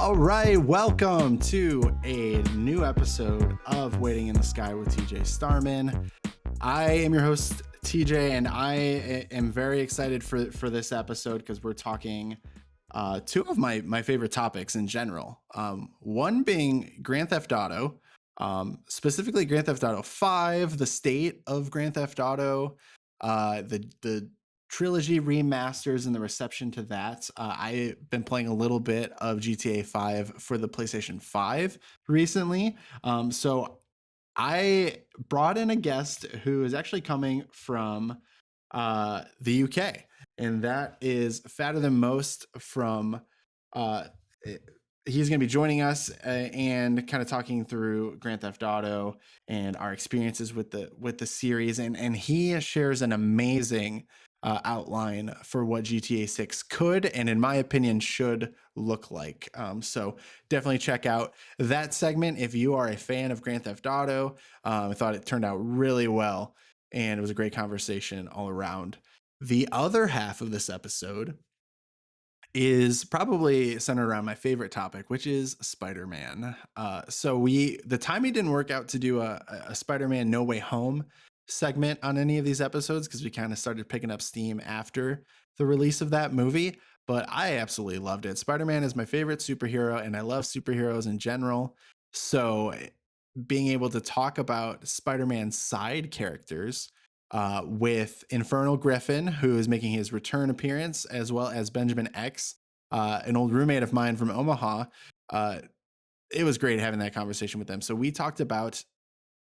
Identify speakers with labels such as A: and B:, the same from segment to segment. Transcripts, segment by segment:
A: All right, welcome to a new episode of Waiting in the Sky with TJ Starman. I am your host, TJ, and I am very excited for this episode because we're talking two of my favorite topics in general. One being Grand Theft Auto, specifically Grand Theft Auto 5, the state of Grand Theft Auto, the trilogy remasters and the reception to that. I've been playing a little bit of GTA 5 for the PlayStation 5 recently. So I brought in a guest who is actually coming from the UK, and that is Fatter Than Most from. Uh, he's going to be joining us and kind of talking through Grand Theft Auto and our experiences with the series, and he shares an amazing outline for what GTA 6 could and, in my opinion, should look like. So definitely check out that segment if you are a fan of Grand Theft Auto. I thought it turned out really well, and it was a great conversation all around. The other half of this episode is probably centered around my favorite topic, which is Spider-Man. So the timing didn't work out to do a Spider-Man No Way Home segment on any of these episodes because we kind of started picking up steam after the release of that movie. But I absolutely loved it. Spider-Man is my favorite superhero, and I love superheroes in general. So being able to talk about Spider-Man side characters with InfernalGriffin, who is making his return appearance, as well as Benjamin X, an old roommate of mine from Omaha. It was great having that conversation with them. So we talked about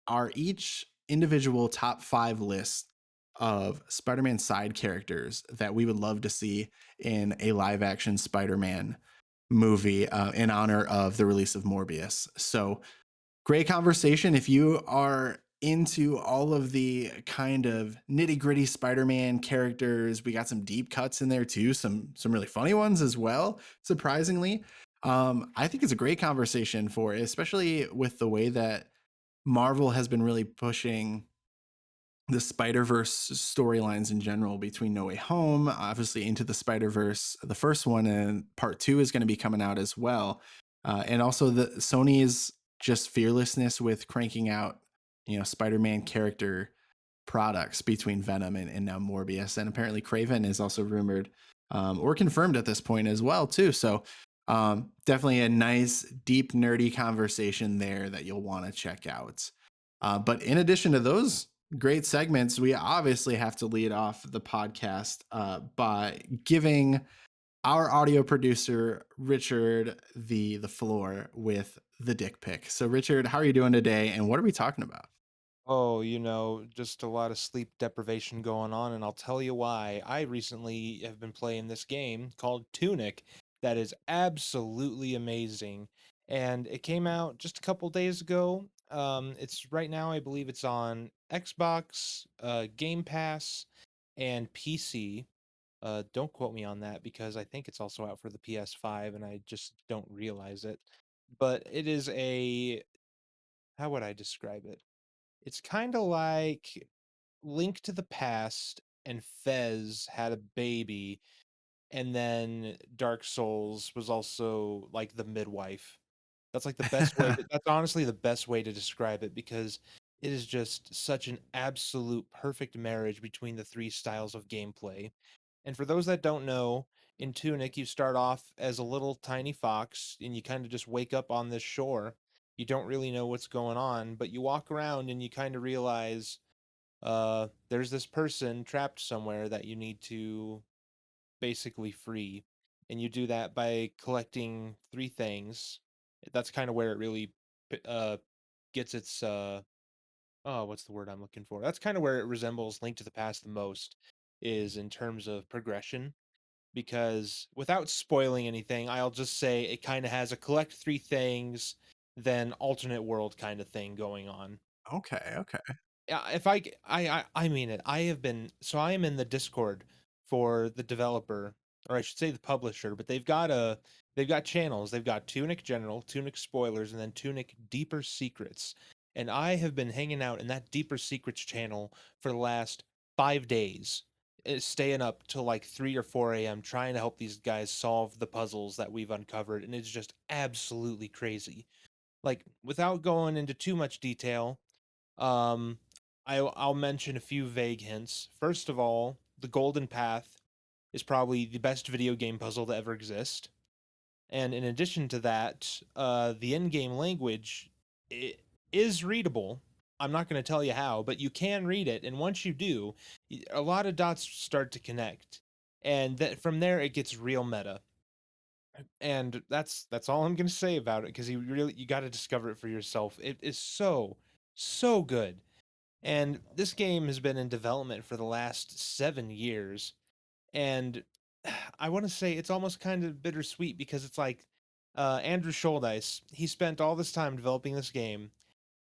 A: our each individual top 5 lists of Spider-Man side characters that we would love to see in a live action Spider-Man movie in honor of the release of Morbius. So great conversation. If you are into all of the kind of nitty-gritty Spider-Man characters, we got some deep cuts in there too, some really funny ones as well, surprisingly. I think it's a great conversation for, especially with the way that Marvel has been really pushing the Spider-Verse storylines in general between No Way Home, obviously Into the Spider-Verse, the first one, and part 2 is going to be coming out as well. And also the Sony's just fearlessness with cranking out, Spider-Man character products between Venom and now Morbius. And apparently Craven is also rumored or confirmed at this point as well too. So definitely a nice, deep, nerdy conversation there that you'll want to check out. But in addition to those great segments, we obviously have to lead off the podcast by giving our audio producer Richard the floor with the dick pic. So Richard, how are you doing today, and what are we talking about?
B: Oh, just a lot of sleep deprivation going on, and I'll tell you why. I recently have been playing this game called Tunic that is absolutely amazing. And it came out just a couple days ago. It's right now, I believe it's on Xbox, Game Pass, and PC. Don't quote me on that because I think it's also out for the PS5 and I just don't realize it. But it is how would I describe it? It's kind of like Link to the Past and Fez had a baby, and then Dark Souls was also like the midwife. That's like the best way that's honestly the best way to describe it because it is just such an absolute perfect marriage between the three styles of gameplay. And for those that don't know, in Tunic, you start off as a little tiny fox and you kind of just wake up on this shore. You don't really know what's going on, but you walk around and you kind of realize there's this person trapped somewhere that you need to basically free. And you do that by collecting 3 things. That's kind of where it really uh, gets its oh, what's the word I'm looking for? That's kind of where it resembles Link to the Past the most, is in terms of progression. Because without spoiling anything, I'll just say it kind of has a collect 3 things, then alternate world kind of thing going on.
A: Okay, okay.
B: Yeah, if I mean it. I am in the Discord for the developer, or I should say the publisher, but they've got channels. They've got Tunic General, Tunic Spoilers, and then Tunic Deeper Secrets. And I have been hanging out in that Deeper Secrets channel for the last 5 days. staying up till like 3 or 4 a.m. trying to help these guys solve the puzzles that we've uncovered, and it's just absolutely crazy. Like, without going into too much detail, um, I'll mention a few vague hints. First of all, the Golden Path is probably the best video game puzzle to ever exist. And in addition to that, the in-game language I is readable. I'm not going to tell you how, but you can read it, and once you do, a lot of dots start to connect, and that from there it gets real meta. And that's all I'm going to say about it because you got to discover it for yourself. It is so good. And this game has been in development for the last 7 years, and I want to say it's almost kind of bittersweet because it's like Andrew Schuldice. He spent all this time developing this game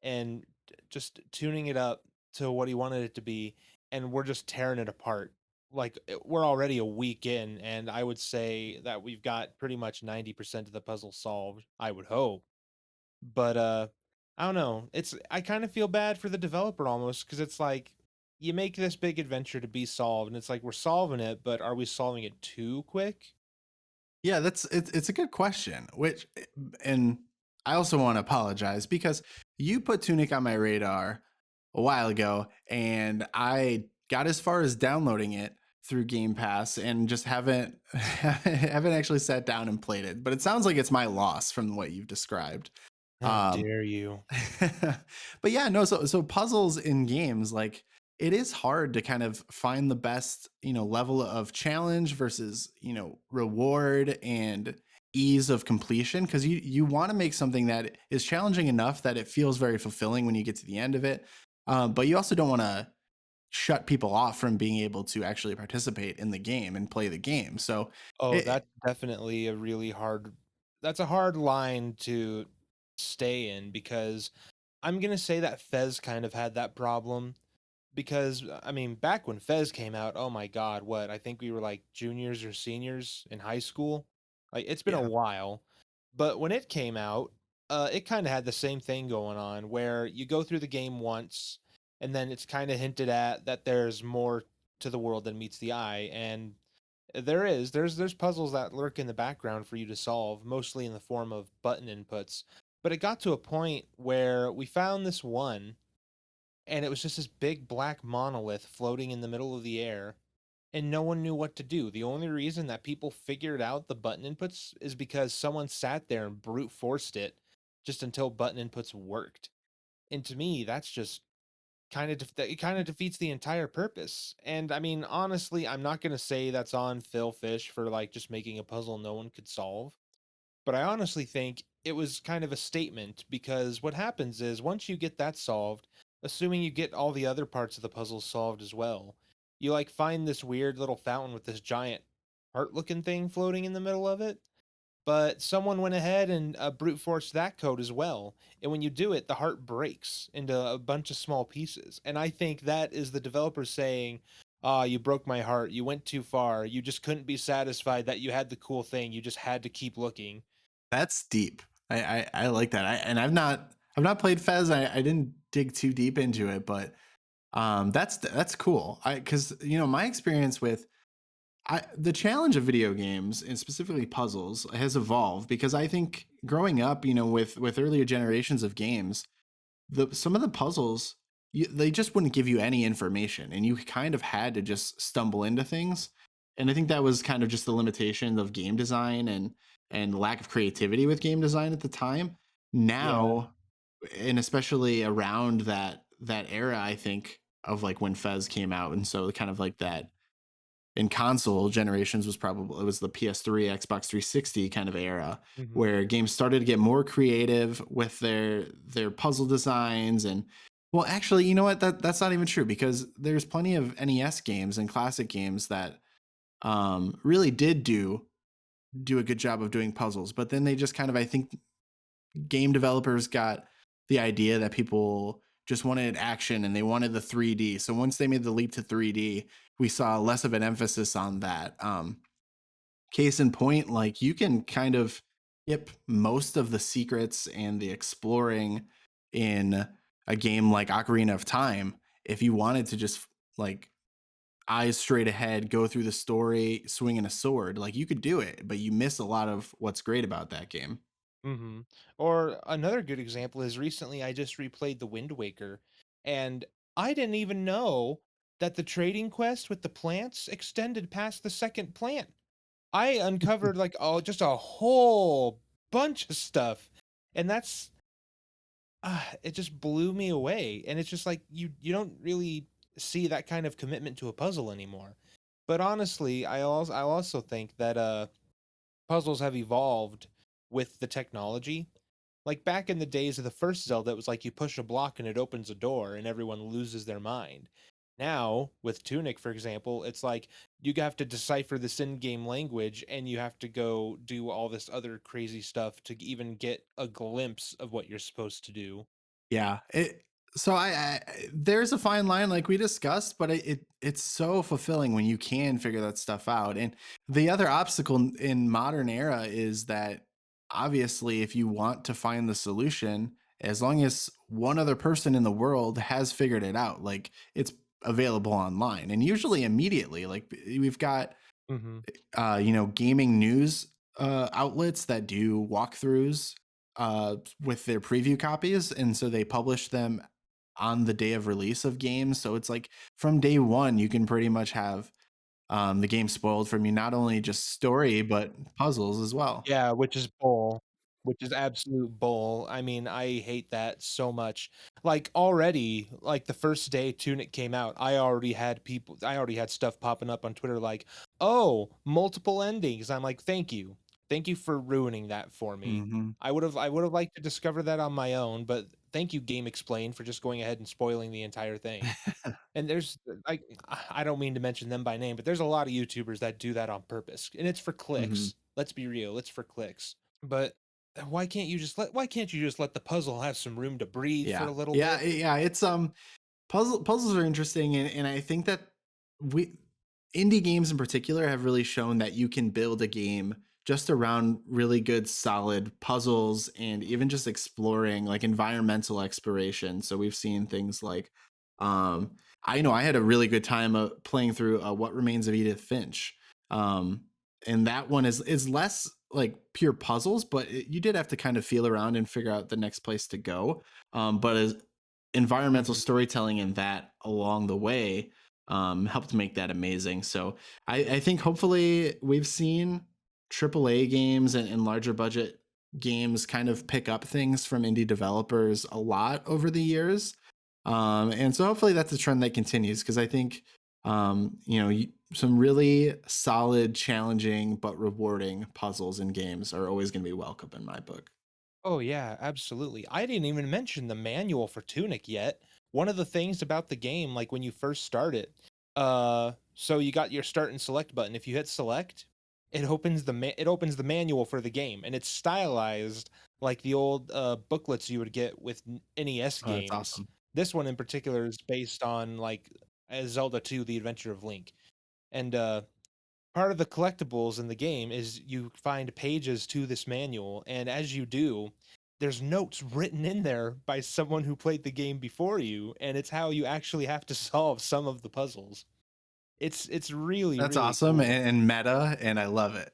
B: and just tuning it up to what he wanted it to be, and we're just tearing it apart. Like we're already a week in, and I would say that we've got pretty much 90% of the puzzle solved. I would hope, but I don't know. I kind of feel bad for the developer almost because it's like you make this big adventure to be solved, and it's like we're solving it, but are we solving it too quick?
A: Yeah, it's a good question. And I also want to apologize because you put Tunic on my radar a while ago, and I got as far as downloading it through Game Pass and just haven't haven't actually sat down and played it. But it sounds like it's my loss from what you've described.
B: How
A: Um,
B: dare you?
A: but yeah, no, so puzzles in games, like it is hard to kind of find the best, level of challenge versus, reward and ease of completion, because you want to make something that is challenging enough that it feels very fulfilling when you get to the end of it. But you also don't want to shut people off from being able to actually participate in the game and play the game. So
B: Oh,
A: it,
B: that's definitely a really hard that's a hard line to stay in because I'm gonna say that Fez kind of had that problem because I mean, back when Fez came out, oh my god, what? I think we were like juniors or seniors in high school. Like it's been a
A: yeah,
B: while. But when it came out, it kind of had the same thing going on where you go through the game once and then it's kind of hinted at that there's more to the world than meets the eye, and there's puzzles that lurk in the background for you to solve, mostly in the form of button inputs. But it got to a point where we found this one, and it was just this big black monolith floating in the middle of the air, and no one knew what to do. The only reason that people figured out the button inputs is because someone sat there and brute forced it just until button inputs worked. And to me, that's just it kind of defeats the entire purpose. And I mean, honestly, I'm not going to say that's on Phil Fish for like just making a puzzle no one could solve, but I honestly think it was kind of a statement because what happens is once you get that solved, assuming you get all the other parts of the puzzle solved as well, you like find this weird little fountain with this giant heart looking thing floating in the middle of it. But someone went ahead and brute forced that code as well. And when you do it, the heart breaks into a bunch of small pieces. And I think that is the developer saying, ah, you broke my heart. You went too far. You just couldn't be satisfied that you had the cool thing. You just had to keep looking.
A: that's deep. I like that. And I've not played Fez. I didn't dig too deep into it, but that's cool. Because my experience with the challenge of video games and specifically puzzles has evolved, because I think growing up, with earlier generations of games, some of the puzzles, they just wouldn't give you any information, and you kind of had to just stumble into things. And I think that was kind of just the limitation of game design and lack of creativity with game design at the time.
B: Yeah.
A: Now, and especially around that era, I think of like when Fez came out, and so kind of like that in console generations was probably, it was the PS3, Xbox 360 kind of era,
B: Hmm.
A: where games started to get more creative with their puzzle designs. And well, actually, you know what, that's not even true, because there's plenty of NES games and classic games that really did do a good job of doing puzzles, but then they just kind of, I think game developers got the idea that people just wanted action and they wanted the 3D. So once they made the leap to 3D, we saw less of an emphasis on that. Case in point, like you can kind of skip most of the secrets and the exploring in a game like Ocarina of Time if you wanted to just like eyes straight ahead, go through the story, swinging a sword. Like you could do it, but you miss a lot of what's great about that game.
B: Mhm. Or another good example is recently I just replayed The Wind Waker, and I didn't even know that the trading quest with the plants extended past the second plant. I uncovered like just a whole bunch of stuff, and that's it just blew me away. And it's just like you don't really see that kind of commitment to a puzzle anymore. But honestly, I also think that puzzles have evolved with the technology. Like back in the days of the first Zelda, it was like you push a block and it opens a door and everyone loses their mind. Now, with Tunic, for example, it's like you have to decipher this in-game language and you have to go do all this other crazy stuff to even get a glimpse of what you're supposed to do.
A: Yeah, so there's a fine line like we discussed, but it's so fulfilling when you can figure that stuff out. And the other obstacle in modern era is that obviously if you want to find the solution, as long as one other person in the world has figured it out, like it's available online and usually immediately. Like we've got
B: Mhm.
A: gaming news outlets that do walkthroughs with their preview copies, and so they publish them on the day of release of games. So it's like from day one, you can pretty much have the game spoiled from you, not only just story but puzzles as well.
B: Yeah, which is bull, which is absolute bull. I mean, I hate that so much. Like already, like the first day Tunic came out, I already had stuff popping up on Twitter like, "Oh, multiple endings." I'm like, "Thank you. Thank you for ruining that for me."
A: Hmm.
B: I would have liked to discover that on my own, but thank you Game Explain for just going ahead and spoiling the entire thing. And there's like I don't mean to mention them by name, but there's a lot of YouTubers that do that on purpose, and it's for
A: Hmm.
B: clicks. Let's be real, it's for clicks. But why can't you just let the puzzle have some room to breathe for
A: Yeah,
B: a little
A: yeah,
B: bit?
A: yeah. It's puzzles are interesting, and I think that we indie games in particular have really shown that you can build a game just around really good solid puzzles and even just exploring like environmental exploration. So we've seen things like um I know I had a really good time playing through What Remains of Edith Finch. Um and that one is less like pure puzzles, but you did have to kind of feel around and figure out the next place to go. But as environmental
B: Mhm.
A: storytelling in that along the way helped make that amazing. So I think hopefully we've seen AAA games and larger budget games kind of pick up things from indie developers a lot over the years. And so hopefully that's a trend that continues because I think some really solid, challenging but rewarding puzzles and games are always going to be welcome in my book.
B: Oh yeah, absolutely. I didn't even mention the manual for Tunic yet. One of the things about the game, like when you first start it, so you got your start and select button. If you hit select, it opens the manual for the game, and it's stylized like the old booklets you would get with NES
A: Oh, that's
B: games.
A: awesome.
B: This one in particular is based on like Zelda 2: The Adventure of Link, and part of the collectibles in the game is you find pages to this manual, and as you do, there's notes written in there by someone who played the game before you, and it's how you actually have to solve some of the puzzles. It's really,
A: That's
B: really
A: awesome
B: cool.
A: and meta, and I love it.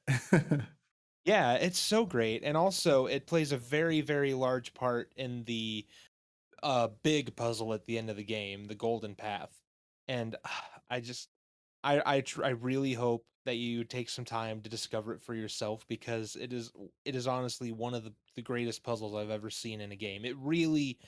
B: Yeah, it's so great, and also it plays a very, very large part in the big puzzle at the end of the game, the golden path. And I just I really hope that you take some time to discover it for yourself because it is honestly one of the greatest puzzles I've ever seen in a game. It really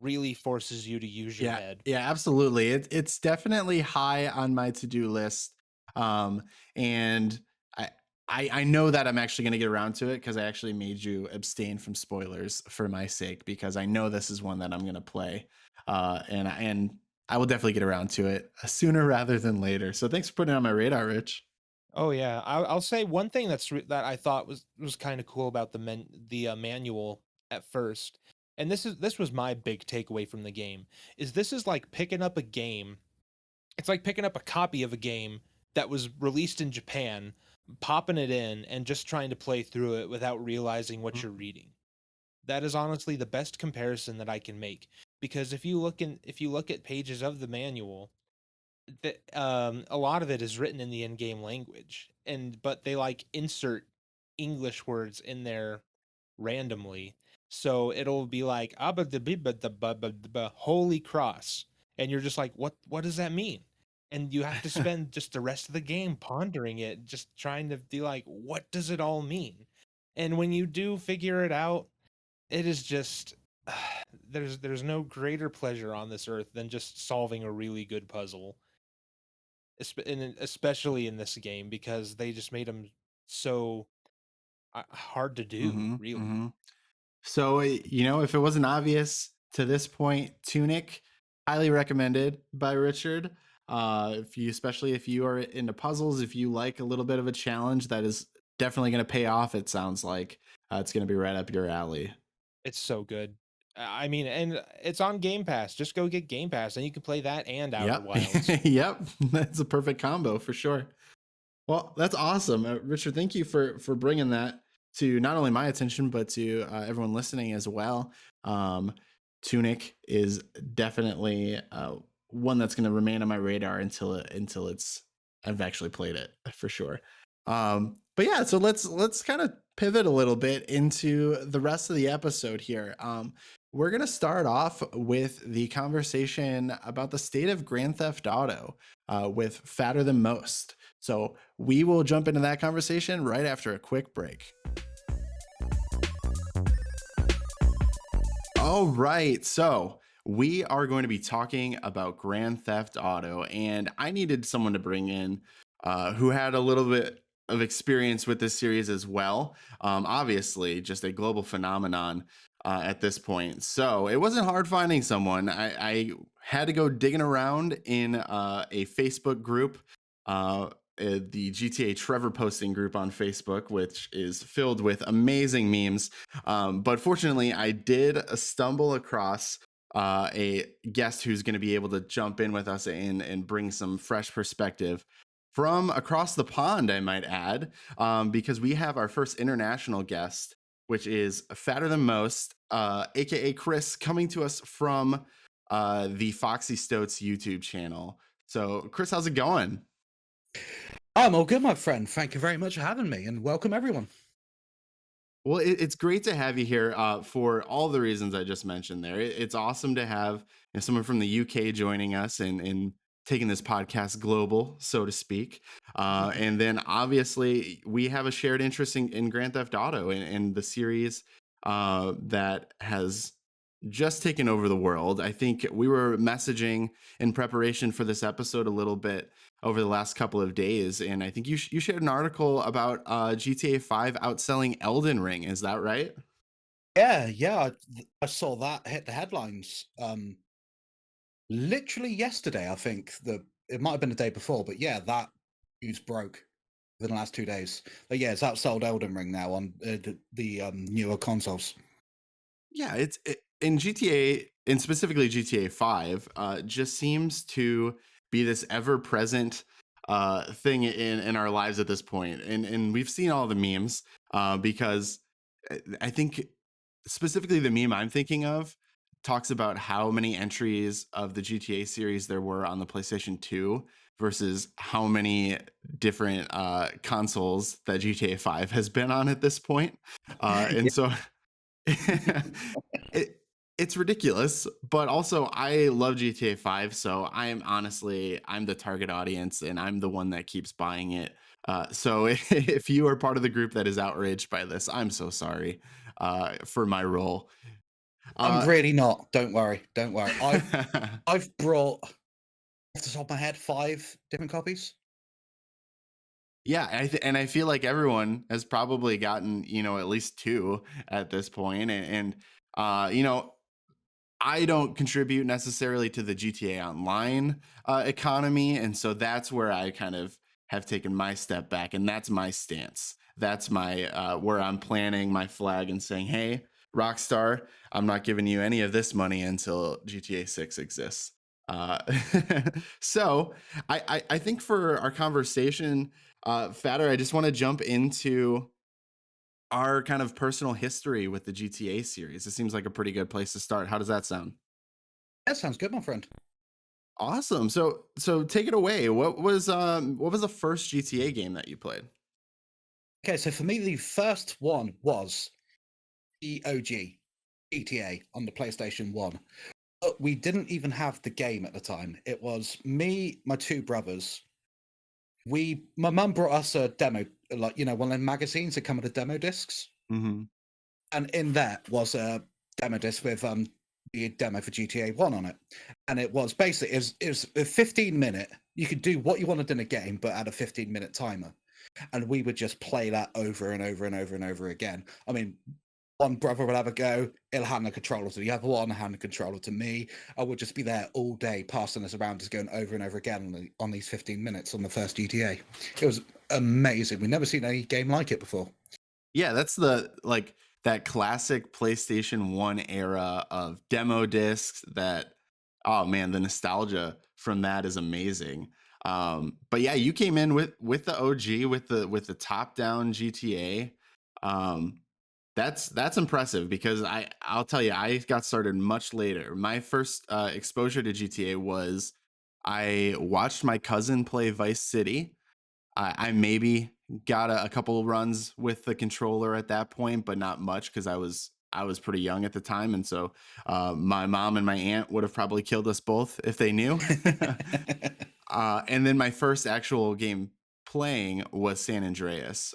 B: really forces you to use your
A: Yeah,
B: head.
A: yeah, absolutely. It's definitely high on my to-do list. Um, and I I know that I'm actually gonna get around to it because I actually made you abstain from spoilers for my sake because I know this is one that I'm gonna play. And I will definitely get around to it sooner rather than later. So thanks for putting it on my radar, Rich.
B: Oh yeah, I'll say one thing that I thought was kind of cool about the manual at first, and this was my big takeaway from the game, is this is like picking up a game. It's like picking up a copy of a game that was released in Japan, popping it in, and just trying to play through it without realizing what
A: Mhm.
B: you're reading. That is honestly the best comparison that I can make because if you look at pages of the manual, a lot of it is written in the in-game language, but they like insert English words in there randomly. So it'll be like "Abba the bibba the ba ba da ba, Holy Cross," and you're just like, what does that mean? And you have to spend just the rest of the game pondering it, just trying to be like, what does it all mean? And when you do figure it out, it is just there's no greater pleasure on this earth than just solving a really good puzzle, especially in this game because they just made them so hard to do.
A: Mm-hmm,
B: Really,
A: mm-hmm. So, if it wasn't obvious to this point, Tunic, highly recommended by Richard. Especially if you are into puzzles, if you like a little bit of a challenge, that is definitely going to pay off. It sounds like it's going to be right up your alley.
B: it's so good. I mean, and it's on Game Pass. Just go get Game Pass, and you can play that and Outer
A: Yep,
B: Wilds.
A: yep, that's a perfect combo for sure. Well, that's awesome, Richard. Thank you for bringing that to not only my attention but to everyone listening as well. Um, Tunic is definitely one that's going to remain on my radar until it's I've actually played it for sure. But yeah, so let's kind of pivot a little bit into the rest of the episode here. We're gonna start off with the conversation about the state of Grand Theft Auto with Fatter Than Most. So we will jump into that conversation right after a quick break. All right. So we are going to be talking about Grand Theft Auto, and I needed someone to bring in who had a little bit of experience with this series as well. Obviously, just a global phenomenon at this point. So it wasn't hard finding someone. I had to go digging around in a Facebook group. The GTA Trevor posting group on Facebook, which is filled with amazing memes. But fortunately, I did stumble across a guest who's going to be able to jump in with us and bring some fresh perspective from across the pond, I might add, because we have our first international guest, which is Fatter Than Most, aka Chris, coming to us from the Foxy Stoats YouTube channel. So, Chris, how's it going?
C: I'm all good, my friend. Thank you very much for having me, and welcome everyone.
A: Well, it's great to have you here for all the reasons I just mentioned there. It's awesome to have someone from the UK joining us and taking this podcast global, so to speak. And then obviously, we have a shared interest in Grand Theft Auto and the series that has just taken over the world. I think we were messaging in preparation for this episode a little bit over the last couple of days, and I think you shared an article about GTA 5 outselling Elden Ring. Is that right?
C: Yeah, I saw that hit the headlines. Literally yesterday, I think it might have been the day before, but yeah, that news broke within the last 2 days. But yeah, it's outsold Elden Ring now on the newer consoles.
A: Yeah, in GTA, and specifically GTA 5, just seems to be this ever-present thing in our lives at this point. And we've seen all the memes because I think specifically the meme I'm thinking of talks about how many entries of the GTA series there were on the PlayStation 2 versus how many different consoles that GTA 5 has been on at this point. And so it it's ridiculous, but also I love GTA 5, so I'm the target audience and I'm the one that keeps buying it. So if you are part of the group that is outraged by this, I'm so sorry for my role.
C: I'm
A: Uh,
C: really not. Don't worry. Don't worry. I've brought off the top of my head 5 different copies.
A: yeah, and I feel like everyone has probably gotten at least two at this point, and I don't contribute necessarily to the GTA Online economy, and so that's where I kind of have taken my step back, and that's my stance. That's my where I'm planting my flag and saying, "Hey, Rockstar, I'm not giving you any of this money until GTA 6 exists." Uh, so I think for our conversation, Fatter, I just want to jump into our kind of personal history with the GTA series. It seems like a pretty good place to start. How does that sound?
C: That sounds good, my friend.
A: Awesome. So take it away. What was the first GTA game that you played?
C: Okay, so for me, the first one was the OG GTA on the PlayStation 1. But we didn't even have the game at the time. It was me, my two brothers. My mum brought us a demo, like, one of the magazines that come with the demo discs.
A: Hmm.
C: And in that was a demo disc with the demo for GTA 1 on it. And it was basically, it was a 15-minute, you could do what you wanted in a game, but at a 15-minute timer. And we would just play that over and over and over and over again. I mean, one brother would have a go, he'll hand the controller to the other one, hand the controller to me. I would just be there all day, passing us around, just going over and over again on these 15 minutes on the first GTA. It was amazing. We've never seen any game like it before.
A: Yeah, that's the like that classic PlayStation 1 era of demo discs that oh man, the nostalgia from that is amazing. But yeah, you came in with the OG with the top down GTA. Um, that's impressive because I'll tell you, I got started much later. My first exposure to GTA was I watched my cousin play Vice City. I maybe got a couple of runs with the controller at that point, but not much because I was pretty young at the time, and so my mom and my aunt would have probably killed us both if they knew. And then my first actual game playing was San Andreas,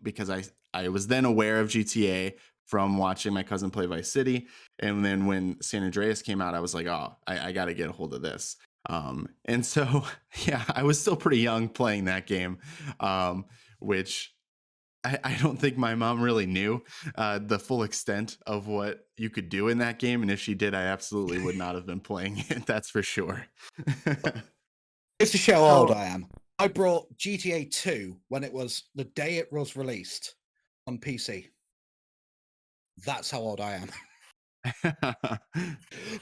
A: because I was then aware of GTA from watching my cousin play Vice City, and then when San Andreas came out, I was like, oh, I got to get a hold of this. And so yeah, I was still pretty young playing that game, which I don't think my mom really knew the full extent of what you could do in that game, and if she did, I absolutely would not have been playing it. That's for sure.
C: Just to show how old
A: So
C: I am, I brought GTA 2 when it was the day it was released on PC. That's how old I am.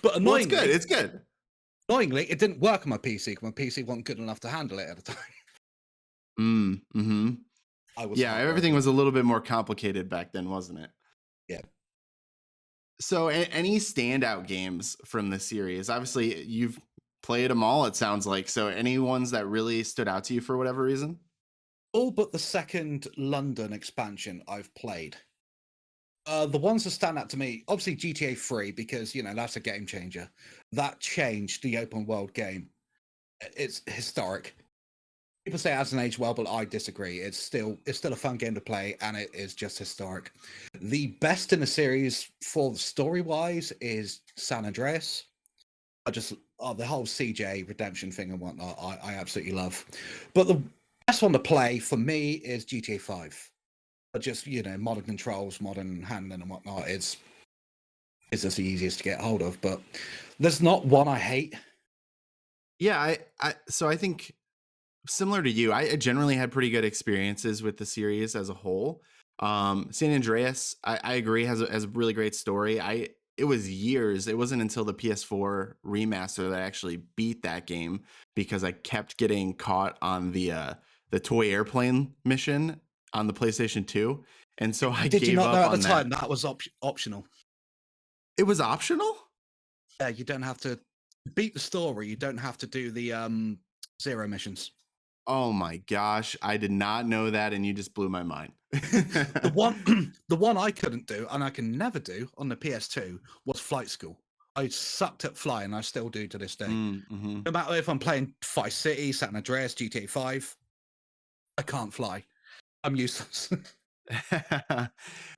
C: But
A: well, it's good.
C: annoyingly,
A: It's good.
C: it didn't work on my PC because my PC wasn't good enough to handle it at the time.
A: Mm-hmm.
C: I was
A: Yeah, everything
C: heartbroken.
A: was a little bit more complicated back then, wasn't it?
C: Yeah.
A: So, any standout games from the series? Obviously, you've played them all, it sounds like. So, any ones that really stood out to you for whatever reason?
C: All but the second London expansion I've played. The ones that stand out to me, obviously GTA 3, because that's a game changer. That changed the open world game. It's historic. People say it hasn't aged well, but I disagree. It's still a fun game to play, and it is just historic. The best in the series for story wise is San Andreas. The whole CJ redemption thing and whatnot. I absolutely love. But the best one to play for me is GTA 5. But just modern controls, modern handling and whatnot is just the easiest to get hold of. But there's not one I hate.
A: Yeah, so I think similar to you, I generally had pretty good experiences with the series as a whole. San Andreas, I agree, has a really great story. It was years. It wasn't until the PS4 remaster that I actually beat that game because I kept getting caught on the toy airplane mission on the PlayStation 2. And so I
C: Did you
A: gave
C: not know
A: up
C: at the
A: on that.
C: time that was optional?
A: It was optional?
C: Yeah, you don't have to beat the story. You don't have to do the zero missions.
A: Oh my gosh, I did not know that, and you just blew my mind.
C: The one, the one I couldn't do, and I can never do on the PS2, was flight school. I sucked at flying. I still do to this day.
A: Mm-hmm.
C: No matter if I'm playing Vice City, San Andreas, GTA 5, I can't fly. I'm useless.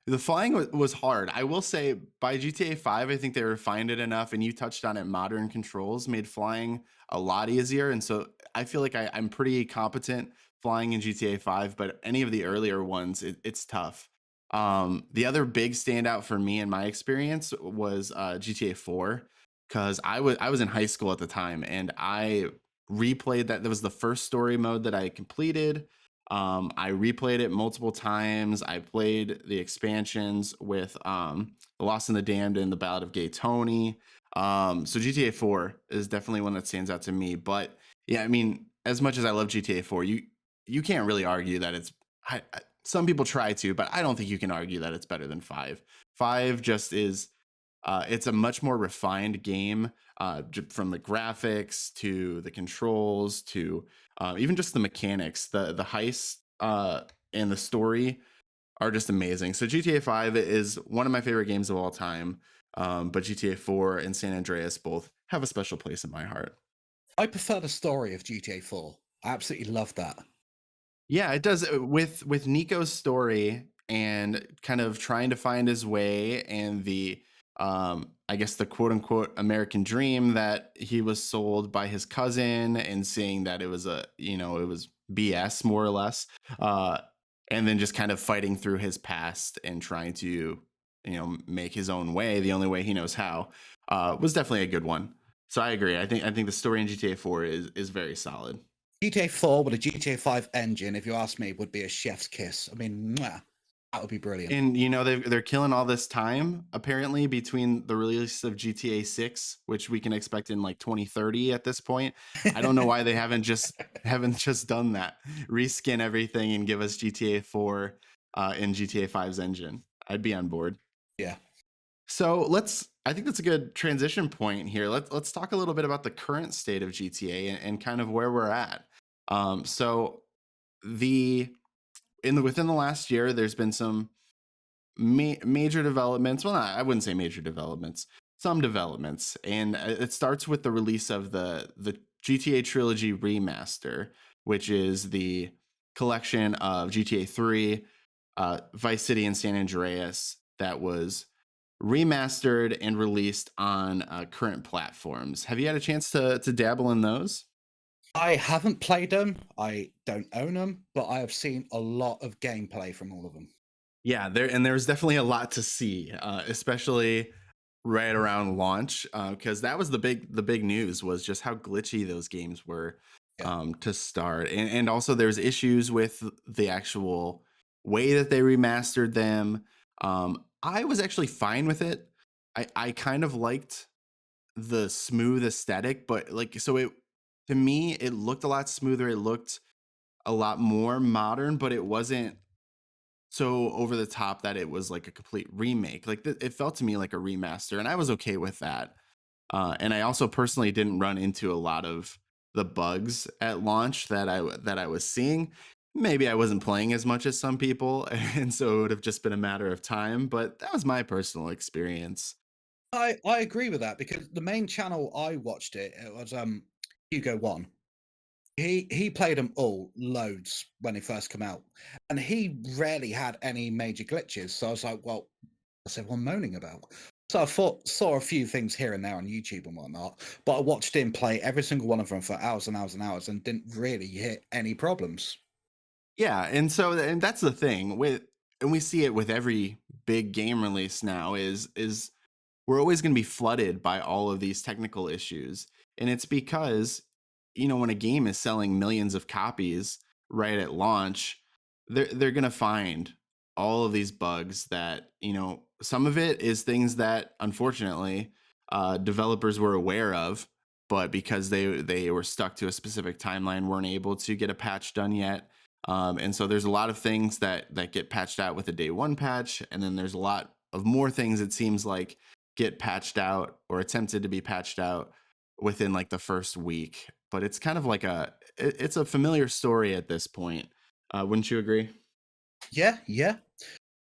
A: The flying was hard. I will say by GTA 5, I think they refined it enough, and you touched on it. Modern controls made flying a lot easier. And so I feel like I'm pretty competent flying in GTA 5, but any of the earlier ones, it's tough. The other big standout for me in my experience was GTA 4, because I was in high school at the time, and I replayed that. That was the first story mode that I completed. I replayed it multiple times. I played the expansions with The Lost and the Damned and The Ballad of Gay Tony. So GTA 4 is definitely one that stands out to me. But yeah, I mean, as much as I love GTA 4, you can't really argue that it's. Some people try to, but I don't think you can argue that it's better than 5. 5 just is It's a much more refined game, from the graphics to the controls to even just the mechanics. The heist and the story are just amazing. So GTA 5 is one of my favorite games of all time, but GTA 4 and San Andreas both have a special place in my heart.
C: I prefer the story of GTA 4. I absolutely love that.
A: Yeah, it does. With Nico's story and kind of trying to find his way, and the I guess the quote unquote American dream that he was sold by his cousin, and seeing that it was it was BS more or less. Uh and then just kind of fighting through his past and trying to, make his own way, the only way he knows how, was definitely a good one. So I agree. I think the story in GTA 4 is very solid.
C: GTA 4 with a GTA 5 engine, if you ask me, would be a chef's kiss. I mean, mwah, that would be brilliant.
A: And they're killing all this time apparently between the release of GTA 6, which we can expect in like 2030 at this point. I don't know why they haven't just done that. Reskin everything and give us GTA 4 in GTA 5's engine. I'd be on board.
C: Yeah.
A: So I think that's a good transition point here. Let's talk a little bit about the current state of GTA and kind of where we're at. So within the last year, there's been some major developments. Well, I wouldn't say major developments, some developments, and it starts with the release of the GTA Trilogy Remaster, which is the collection of GTA 3, Vice City, and San Andreas that was remastered and released on current platforms. Have you had a chance to dabble in those?
C: I haven't played them. I don't own them, but I have seen a lot of gameplay from all of them.
A: Yeah, there's definitely a lot to see, especially right around launch, because that was the big news, was just how glitchy those games were,
C: Yeah.
A: to start, and also there's issues with the actual way that they remastered them. I was actually fine with it. I kind of liked the smooth aesthetic, but like, so it to me it looked a lot smoother. It looked a lot more modern, but it wasn't so over the top that it was like a complete remake. Like it felt to me like a remaster, and I was okay with that. And I also personally didn't run into a lot of the bugs at launch that I was seeing. Maybe I wasn't playing as much as some people, and so it would have just been a matter of time. But that was my personal experience.
C: I agree with that because the main channel I watched it was Hugo One. He played them all loads when they first come out, and he rarely had any major glitches. So I was like, well, what's everyone moaning about? So I saw a few things here and there on YouTube and whatnot, but I watched him play every single one of them for hours and hours and hours and didn't really hit any problems.
A: Yeah, and that's the thing and we see it with every big game release now is we're always going to be flooded by all of these technical issues. And it's because, when a game is selling millions of copies right at launch, they're going to find all of these bugs that, some of it is things that unfortunately developers were aware of, but because they were stuck to a specific timeline, weren't able to get a patch done yet. And so there's a lot of things that get patched out with a day one patch, and then there's a lot of more things, it seems like, get patched out or attempted to be patched out within like the first week. But it's kind of like it's a familiar story at this point. Wouldn't you agree?
C: Yeah, yeah.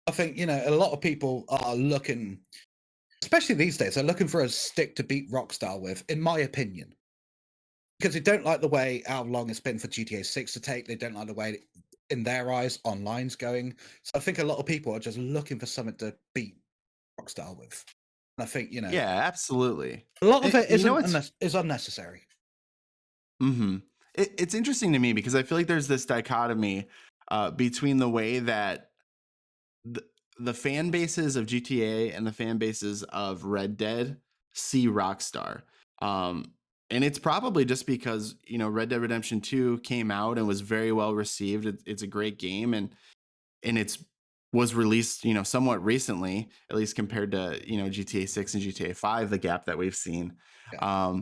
C: I think, a lot of people are looking, especially these days, they're looking for a stick to beat Rockstar with, in my opinion. Because they don't like the way how long it's been for GTA 6 to take. They don't like the way, in their eyes, online's going. So I think a lot of people are just looking for something to beat Rockstar with. And I think,
A: Yeah, absolutely.
C: a lot of
A: And
C: it
A: you know what's
C: is unnecessary.
A: Mm-hmm. It's interesting to me because I feel like there's this dichotomy between the way that the, the fan bases of GTA and the fan bases of Red Dead see Rockstar. Um, and it's probably just because, Red Dead Redemption 2 came out and was very well received. It's a great game, and it's was released, somewhat recently, at least compared to, GTA 6 and GTA 5, the gap that we've seen.
C: Yeah.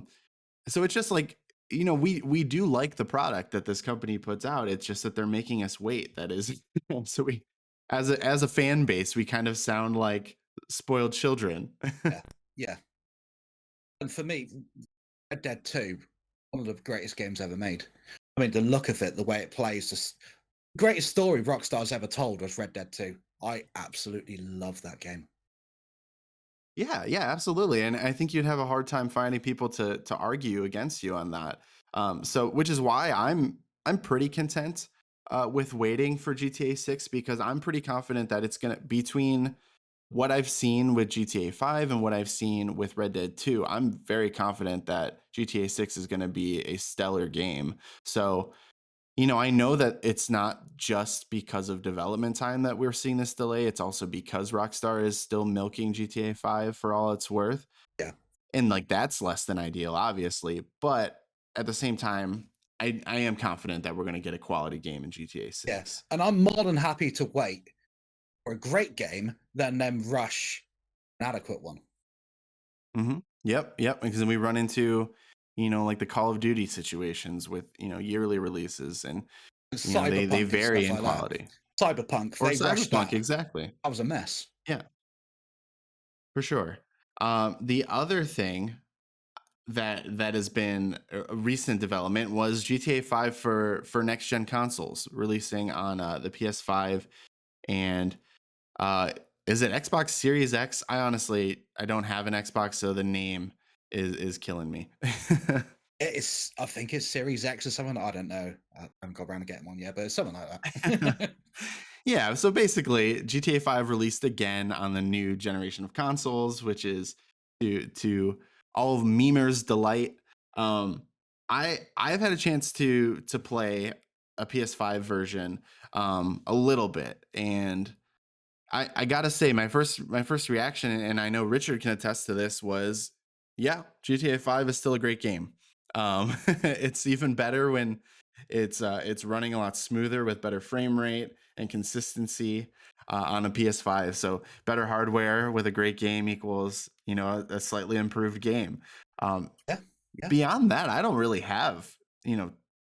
A: So it's just like, we do like the product that this company puts out. It's just that they're making us wait. That is, so we, as a fan base, we kind of sound like spoiled children.
C: Yeah. Yeah. And for me, Red Dead 2, one of the greatest games ever made. I mean, the look of it, the way it plays, the greatest story Rockstar's ever told was Red Dead 2. I absolutely love that game.
A: Yeah, yeah, absolutely. And I think you'd have a hard time finding people to argue against you on that. So which is why I'm pretty content with waiting for GTA 6 because I'm pretty confident that it's gonna between what I've seen with GTA 5 and what I've seen with Red Dead 2, I'm very confident that GTA 6 is gonna be a stellar game. So I know that it's not just because of development time that we're seeing this delay. It's also because Rockstar is still milking GTA 5 for all it's worth.
C: Yeah.
A: And like that's less than ideal, obviously. But at the same time, I am confident that we're going to get a quality game in GTA
C: Yeah.
A: 6.
C: And I'm more than happy to wait for a great game than them rush an adequate one.
A: Yep, yep. Because then we run into, like the Call of Duty situations with, yearly releases and, they
C: Cyberpunk and
A: vary
C: stuff
A: in
C: like that.
A: quality.
C: Cyberpunk,
A: Or
C: they rushed
A: Cyberpunk,
C: that.
A: exactly.
C: That was a mess.
A: Yeah, for sure. The other thing that has been a recent development was GTA 5 for next gen consoles releasing on the PS5 and uh is it Xbox Series X? I don't have an Xbox, so the name is killing me.
C: I think it's Series X or something. I don't know. I haven't got around to getting one yet, but it's something like that.
A: Yeah, so basically GTA 5 released again on the new generation of consoles, which is to all of memers' delight. I've had a chance to play a PS5 version a little bit, and I gotta say my first reaction, and I know Richard can attest to this, was yeah, GTA 5 is still a great game. It's even better when it's running a lot smoother with better frame rate and consistency on a PS5. So better hardware with a great game equals a slightly improved game. Um,
C: Yeah. Yeah.
A: Beyond that, I don't really have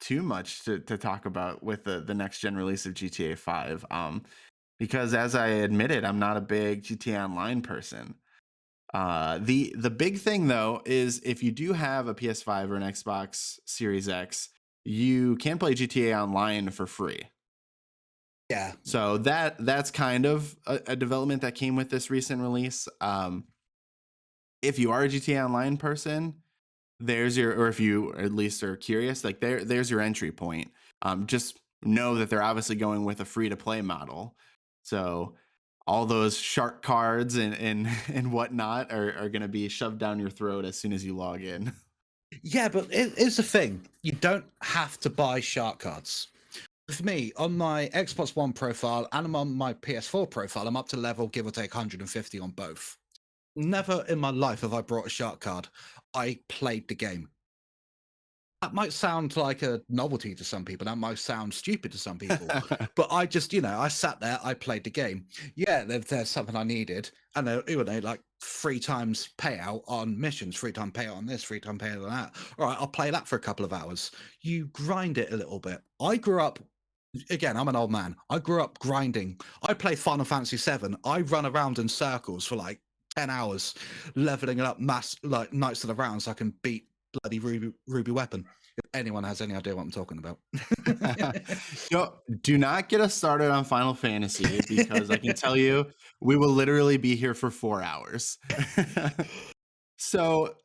A: too much to talk about with the next gen release of GTA 5. Because as I admitted, I'm not a big GTA Online person. The big thing though is if you do have a PS5 or an Xbox Series X, you can play GTA Online for free.
C: Yeah.
A: So that's kind of a development that came with this recent release. If you are a GTA Online person, or if you at least are curious, like there's your entry point. Just know that they're obviously going with a free to play model. So all those shark cards and and whatnot are going to be shoved down your throat as soon as you log in.
C: Yeah, but it's the thing. You don't have to buy shark cards. For me, on my Xbox One profile and on my PS4 profile, I'm up to level, give or take 150 on both. Never in my life have I brought a shark card. I played the game. That might sound like a novelty to some people. That might sound stupid to some people. But I just, I sat there, I played the game. Yeah, there's something I needed. And like 3 times payout on missions, 3 time payout on this, 3 time payout on that. All right, I'll play that for a couple of hours. You grind it a little bit. I grew up, again, I'm an old man. I grew up grinding. I play Final Fantasy VII. I run around in circles for like 10 hours, leveling up like Knights of the Round so I can beat bloody Ruby Weapon. If anyone has any idea what I'm talking about.
A: Do not get us started on Final Fantasy because I can tell you we will literally be here for 4 hours. So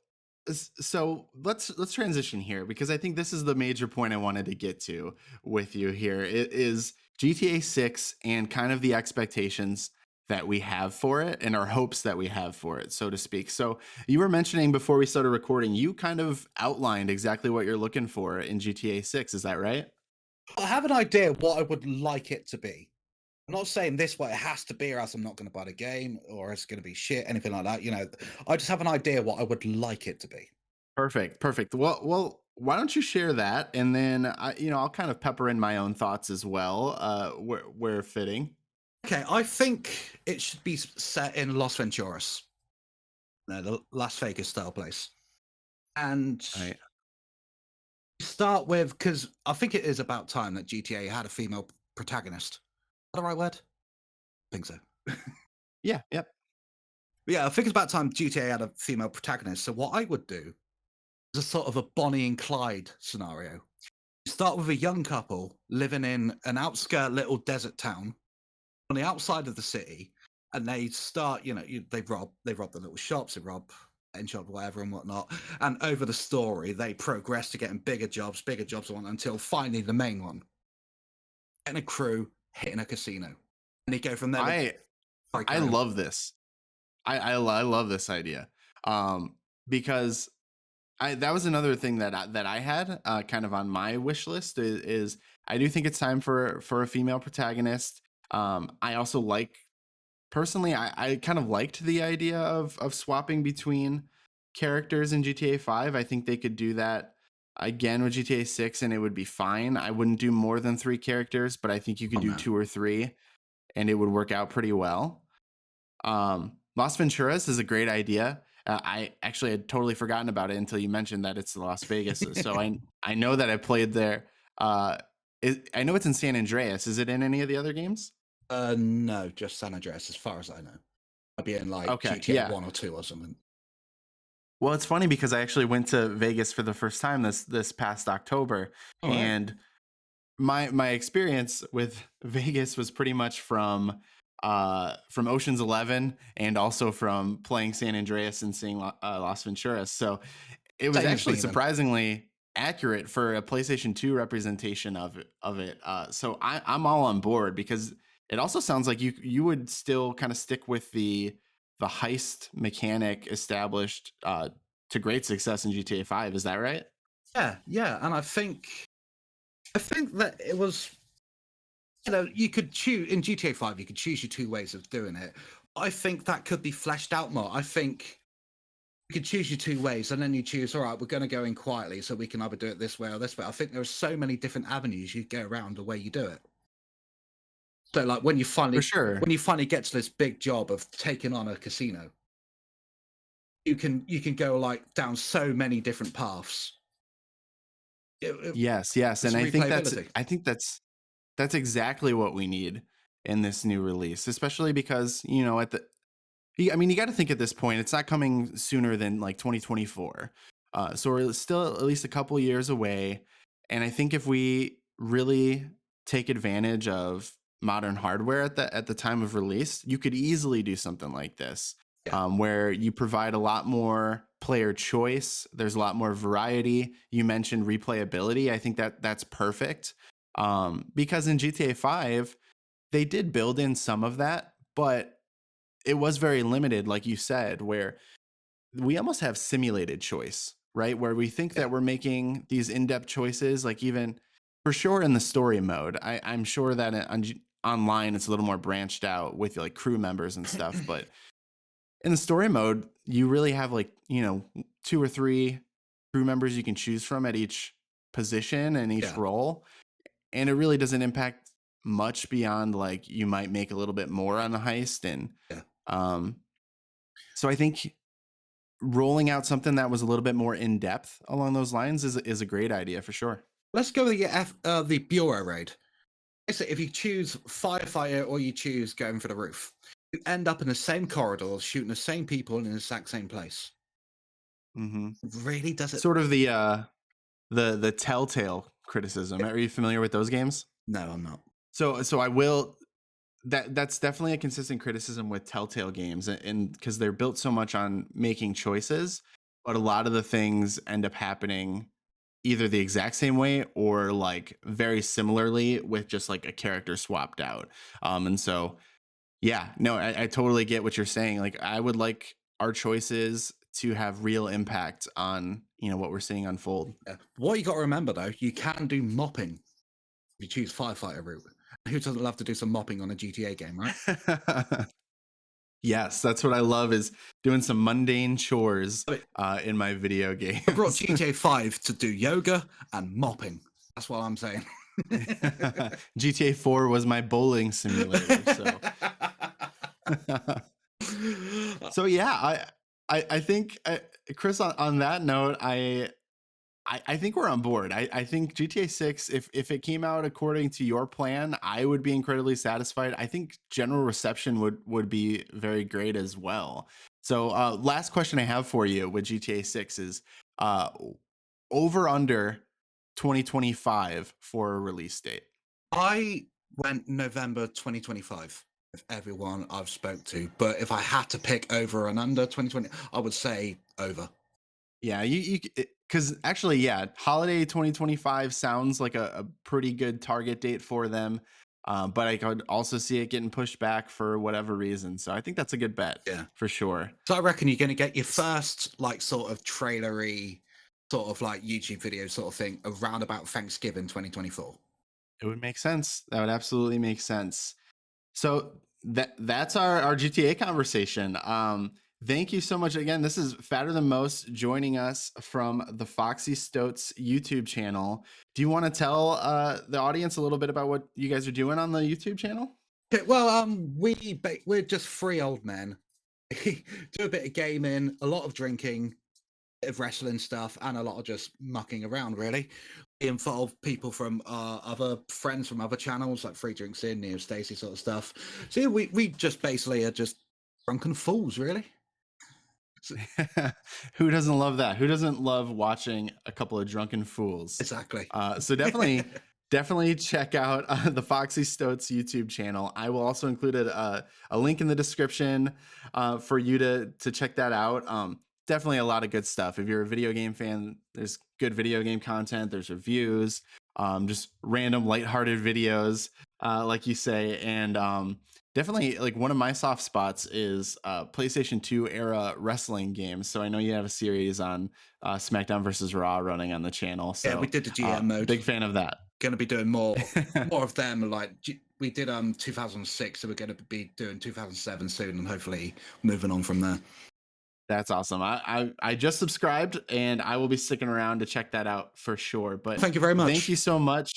A: let's transition here because I think this is the major point I wanted to get to with you here. It is GTA 6 and kind of the expectations that we have for it and our hopes that we have for it, so to speak. So you were mentioning before we started recording, you kind of outlined exactly what you're looking for in GTA 6. Is that right?
C: I have an idea what I would like it to be. I'm not saying this way it has to be, or else I'm not going to buy the game, or it's going to be shit, anything like that. I just have an idea what I would like it to be.
A: Perfect. Well, why don't you share that, and then I'll kind of pepper in my own thoughts as well, where fitting.
C: Okay, I think it should be set in Las Venturas, the Las Vegas style place, and
A: Right.
C: start with because I think it is about time that GTA had a female protagonist. Is that the right word? I think so.
A: Yeah. Yep.
C: Yeah, I think it's about time GTA had a female protagonist. So what I would do is a sort of a Bonnie and Clyde scenario. You start with a young couple living in an outskirt little desert town on the outside of the city, and they start, they rob the little shops, they rob in shop, whatever and whatnot. And over the story, they progress to getting bigger jobs, until finally the main one, getting a crew, hitting a casino, and they go from there.
A: I
C: Sorry,
A: I
C: carry on.
A: love this. I love this idea. Because that was another thing that I had kind of on my wish list is I do think it's time for a female protagonist. I also like personally I kind of liked the idea of swapping between characters in GTA 5. I think they could do that again with GTA 6 and it would be fine. I wouldn't do more than 3 characters, but I think you could
C: Oh,
A: do
C: no.
A: 2 or 3 and it would work out pretty well. Las Venturas is a great idea. I actually had totally forgotten about it until you mentioned that it's Las Vegas. So I know that I played there. I know it's in San Andreas. Is it in any of the other games?
C: No, just San Andreas, as far as I know. I'd be in like
A: Okay,
C: GTA
A: yeah.
C: 1 or 2 or something.
A: Well, it's funny because I actually went to Vegas for the first time this past October,
C: All right.
A: and my experience with Vegas was pretty much from Ocean's 11 and also from playing San Andreas and seeing Las Venturas. So it was
C: Same as
A: actually
C: me then.
A: surprisingly accurate for a PlayStation 2 representation of it. So I'm all on board because it also sounds like you would still kind of stick with the heist mechanic established to great success in GTA 5. Is that right?
C: Yeah, and I think that it was, you could choose in GTA 5. You could choose your 2 ways of doing it. I think that could be fleshed out more. I think you could choose your 2 ways, and then you choose. All right, we're going to go in quietly, so we can either do it this way or this way. I think there are so many different avenues you go around the way you do it. So, like when you
A: For sure.
C: finally get to this big job of taking on a casino, you can go like down so many different paths.
A: Yes,
C: It's
A: and
C: replayability.
A: I think that's exactly what we need in this new release, especially because, I mean, you got to think at this point, it's not coming sooner than like 2024. So we're still at least a couple years away. And I think if we really take advantage of modern hardware at the time of release, you could easily do something like this,
C: Yeah.
A: where you provide a lot more player choice. There's a lot more variety. You mentioned replayability. I think that's perfect, because in GTA 5, they did build in some of that, but it was very limited, like you said, where we almost have simulated choice, right? Where we think
C: Yeah.
A: that we're making these in-depth choices, like even for sure in the story mode. I'm sure that online it's a little more branched out with like crew members and stuff, but in the story mode, you really have like, 2 or 3 crew members you can choose from at each position and each
C: Yeah.
A: role. And it really doesn't impact much beyond like you might make a little bit more on the heist. And
C: Yeah.
A: so I think rolling out something that was a little bit more in depth along those lines is a great idea for sure.
C: Let's go with the Bureau raid. Basically, if you choose firefighter or you choose going for the roof, you end up in the same corridors, shooting the same people in the exact same place.
A: Mm-hmm.
C: Really does it?
A: Sort of the Telltale criticism. Are you familiar with those games?
C: No, I'm not.
A: So I will. That's definitely a consistent criticism with Telltale games, and because they're built so much on making choices, but a lot of the things end up happening either the exact same way or like very similarly with just like a character swapped out. And so yeah, no, I totally get what you're saying. Like I would like our choices to have real impact on, what we're seeing unfold.
C: Yeah. What you got to remember though, you can do mopping if you choose firefighter route. Who doesn't love to do some mopping on a GTA game, right?
A: Yes, that's what I love is doing some mundane chores in my video games.
C: I brought GTA 5 to do yoga and mopping. That's what I'm saying.
A: GTA 4 was my bowling simulator. So yeah, I think Chris, on that note, I think we're on board. I think GTA 6, if it came out according to your plan, I would be incredibly satisfied. I think general reception would be very great as well. So last question I have for you with GTA 6 is uh, over under 2025 for a release date.
C: I went November 2025 with everyone I've spoke to, but if I had to pick over and under 2020, I would say over.
A: Yeah, you because actually, yeah, holiday 2025 sounds like a pretty good target date for them. But I could also see it getting pushed back for whatever reason. So I think that's a good bet.
C: Yeah.
A: For sure.
C: So I reckon you're going to get your first like sort of trailery, sort of like YouTube video sort of thing around about Thanksgiving 2024.
A: It would make sense. That would absolutely make sense. So that's our GTA conversation. Thank you so much again. This is Fatter Than Most joining us from the Foxy Stoats YouTube channel. Do you want to tell the audience a little bit about what you guys are doing on the YouTube channel?
C: Okay, well, we're just three old men. Do a bit of gaming, a lot of drinking, bit of wrestling stuff, and a lot of just mucking around. Really, we involve people from other friends from other channels like Free Drinks In, Neo Stacy sort of stuff. So yeah, we just basically are just drunken fools, really.
A: Who doesn't love that? Who doesn't love watching a couple of drunken fools?
C: Exactly.
A: So definitely check out the Foxy Stoats YouTube channel. I will also include a link in the description for you to check that out. Definitely a lot of good stuff. If you're a video game fan, there's good video game content. There's reviews, just random lighthearted videos, like you say, and definitely like one of my soft spots is PlayStation 2 era wrestling games. So I know you have a series on SmackDown versus Raw running on the channel. So
C: yeah, we did the GM mode.
A: Big fan of that.
C: Going to be doing more of them. Like we did 2006, so we're going to be doing 2007 soon, and hopefully moving on from there.
A: That's awesome. I just subscribed, and I will be sticking around to check that out for sure. But
C: thank you very much.
A: Thank you so much.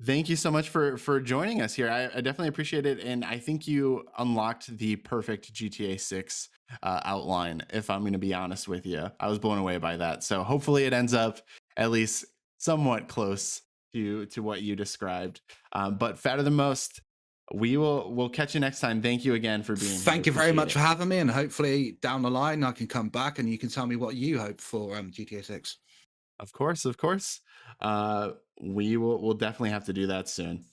A: Thank you so much for joining us here. I definitely appreciate it, and I think you unlocked the perfect GTA 6 outline. If I'm going to be honest with you, I was blown away by that. So hopefully it ends up at least somewhat close to what you described. But Fatter Than Most, we'll catch you next time. Thank you again for being here.
C: Thank you very much for having me, and hopefully down the line I can come back and you can tell me what you hope for GTA 6.
A: Of course. We'll definitely have to do that soon.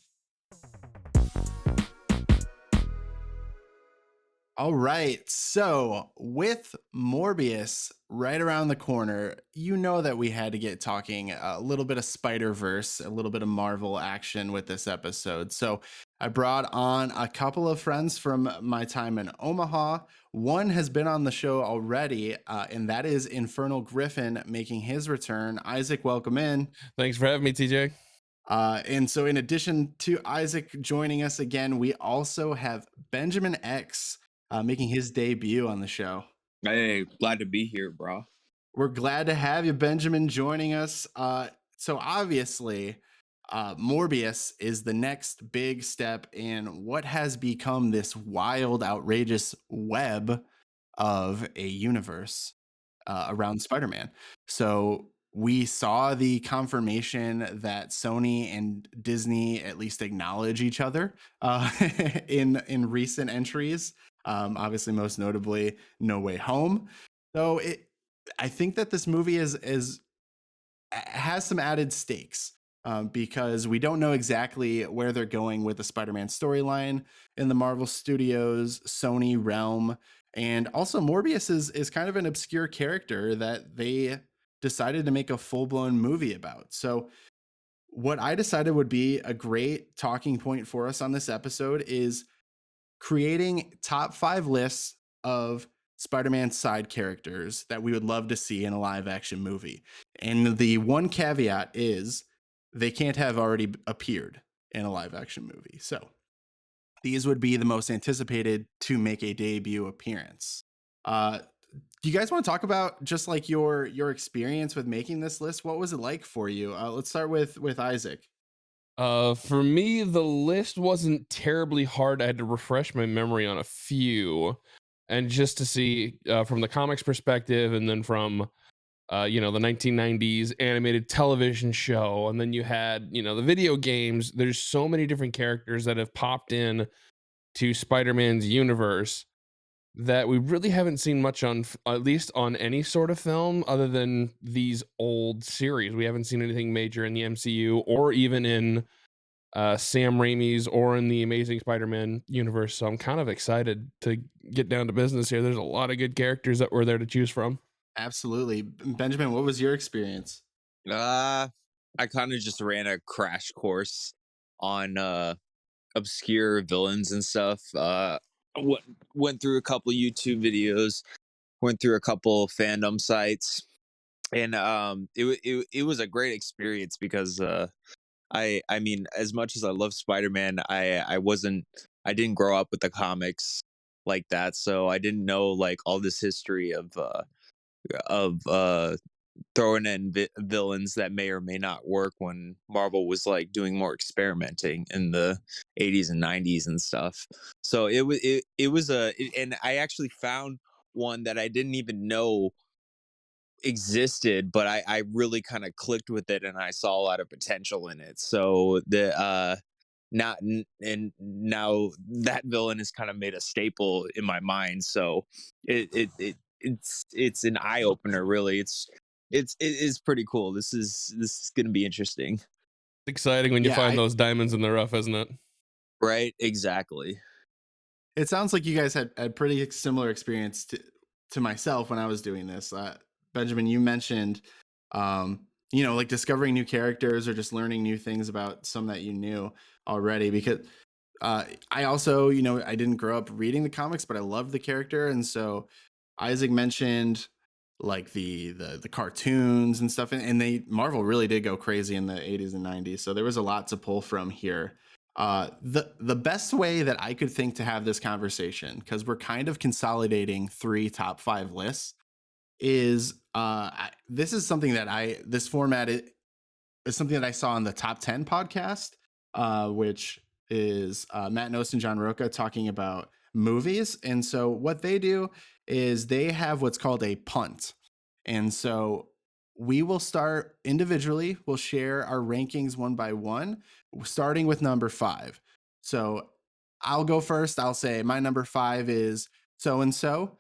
A: All right. So with Morbius right around the corner, you know that we had to get talking a little bit of Spider-Verse, a little bit of Marvel action with this episode. So I brought on a couple of friends from my time in Omaha. One has been on the show already, and that is InfernalGriffin making his return. Isaac, welcome in.
D: Thanks for having me, TJ.
A: And so in addition to Isaac joining us again, we also have Benjamin X making his debut on the show.
E: Hey, glad to be here, bro.
A: We're glad to have you, Benjamin, joining us. So obviously, Morbius is the next big step in what has become this wild, outrageous web of a universe around Spider-Man. So we saw the confirmation that Sony and Disney at least acknowledge each other in recent entries. Obviously, most notably, No Way Home. So I think that this movie has some added stakes because we don't know exactly where they're going with the Spider-Man storyline in the Marvel Studios, Sony realm. And also Morbius is kind of an obscure character that they decided to make a full-blown movie about. So what I decided would be a great talking point for us on this episode is creating top 5 lists of Spider-Man side characters that we would love to see in a live action movie. And the one caveat is they can't have already appeared in a live action movie. So these would be the most anticipated to make a debut appearance. Do you guys want to talk about just like your experience with making this list? What was it like for you? Let's start with Isaac.
D: For me, the list wasn't terribly hard. I had to refresh my memory on a few, and just to see from the comics perspective, and then from the 1990s animated television show, and then you had, the video games. There's so many different characters that have popped in to Spider-Man's universe that we really haven't seen much on, at least on any sort of film other than these old series. We haven't seen anything major in the MCU or even in Sam Raimi's or in the Amazing Spider-Man universe. So I'm kind of excited to get down to business here. There's a lot of good characters that were there to choose from.
A: Absolutely. Benjamin, what was your experience?
E: I kind of just ran a crash course on obscure villains and stuff. Went through a couple YouTube videos, went through a couple fandom sites, and it was a great experience because I mean, as much as I love Spider-Man, I didn't grow up with the comics like that, so I didn't know like all this history of throwing in villains that may or may not work when Marvel was like doing more experimenting in the 80s and 90s and stuff. So and I actually found one that I didn't even know existed, but I really kind of clicked with it and I saw a lot of potential in it. So the not and now that villain has kind of made a staple in my mind. So it's an eye opener, really. It is pretty cool. This is going to be interesting.
D: It's exciting when you find those diamonds in the rough, isn't it?
E: Right, exactly.
A: It sounds like you guys had a pretty similar experience to myself when I was doing this. Benjamin, you mentioned, like discovering new characters or just learning new things about some that you knew already. Because I also, I didn't grow up reading the comics, but I loved the character, and so Isaac mentioned like the cartoons and stuff, and Marvel really did go crazy in the 80s and 90s. So there was a lot to pull from here. The best way that I could think to have this conversation, because we're kind of consolidating 3 top 5 lists, is this is something that this format is something that I saw on the Top 10 podcast, which is Matt Nost and John Roca talking about movies. And so what they do is they have what's called a punt. And so we will start individually. We'll share our rankings one by one, starting with number 5. So I'll go first. I'll say my number 5 is so-and-so.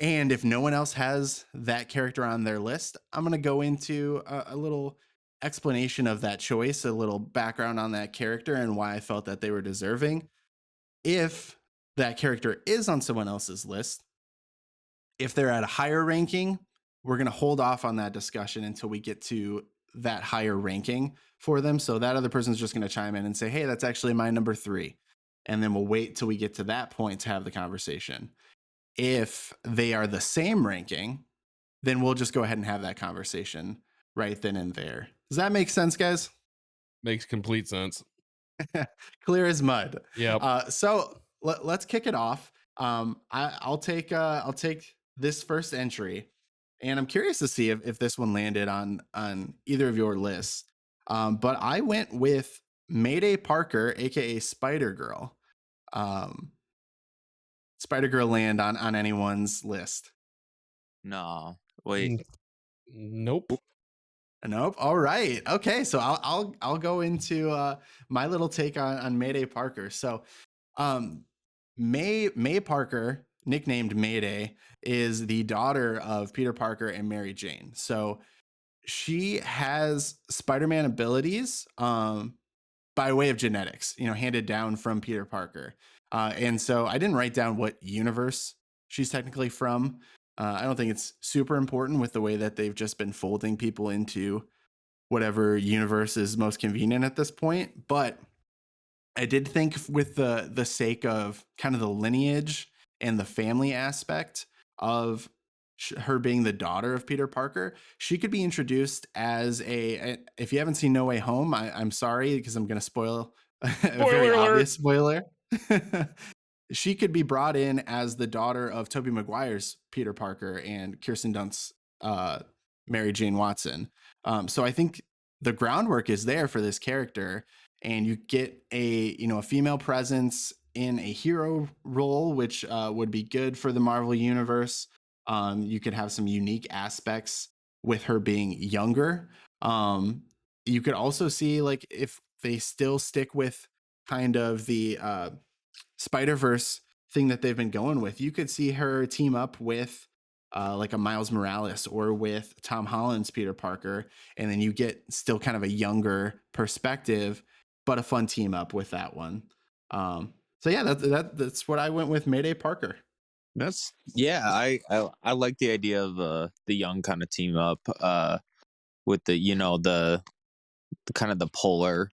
A: And if no one else has that character on their list, I'm going to go into a little explanation of that choice, a little background on that character and why I felt that they were deserving. If that character is on someone else's list, if they're at a higher ranking, we're going to hold off on that discussion until we get to that higher ranking for them. So that other person's just going to chime in and say, hey, that's actually my number 3. And then we'll wait till we get to that point to have the conversation. If they are the same ranking, then we'll just go ahead and have that conversation right then and there. Does that make sense, guys?
D: Makes complete sense.
A: Clear as mud.
D: Yeah.
A: So let's kick it off. I'll take this first entry, and I'm curious to see if this one landed on either of your lists. But I went with Mayday Parker, aka Spider Girl. Spider Girl land on anyone's list?
E: No, wait.
D: Nope.
A: Nope. All right. Okay. So I'll go into my little take on Mayday Parker. So, May Parker, nicknamed Mayday, is the daughter of Peter Parker and Mary Jane. So she has Spider-Man abilities by way of genetics, handed down from Peter Parker. And so I didn't write down what universe she's technically from. I don't think it's super important with the way that they've just been folding people into whatever universe is most convenient at this point. But I did think, with the sake of kind of the lineage and the family aspect of her being the daughter of Peter Parker, she could be introduced as if you haven't seen No Way Home, I'm sorry, because I'm going to spoil a very obvious spoiler. She could be brought in as the daughter of Tobey Maguire's Peter Parker and Kirsten Dunst's Mary Jane Watson. So I think the groundwork is there for this character, and you get a female presence in a hero role, which would be good for the Marvel universe. You could have some unique aspects with her being younger. You could also see like if they still stick with kind of the Spider-Verse thing that they've been going with, you could see her team up with like a Miles Morales or with Tom Holland's Peter Parker, and then you get still kind of a younger perspective, but a fun team up with that one. So yeah, that's what I went with, Mayday Parker.
E: That's I like the idea of the young kind of team up with the the kind of the polar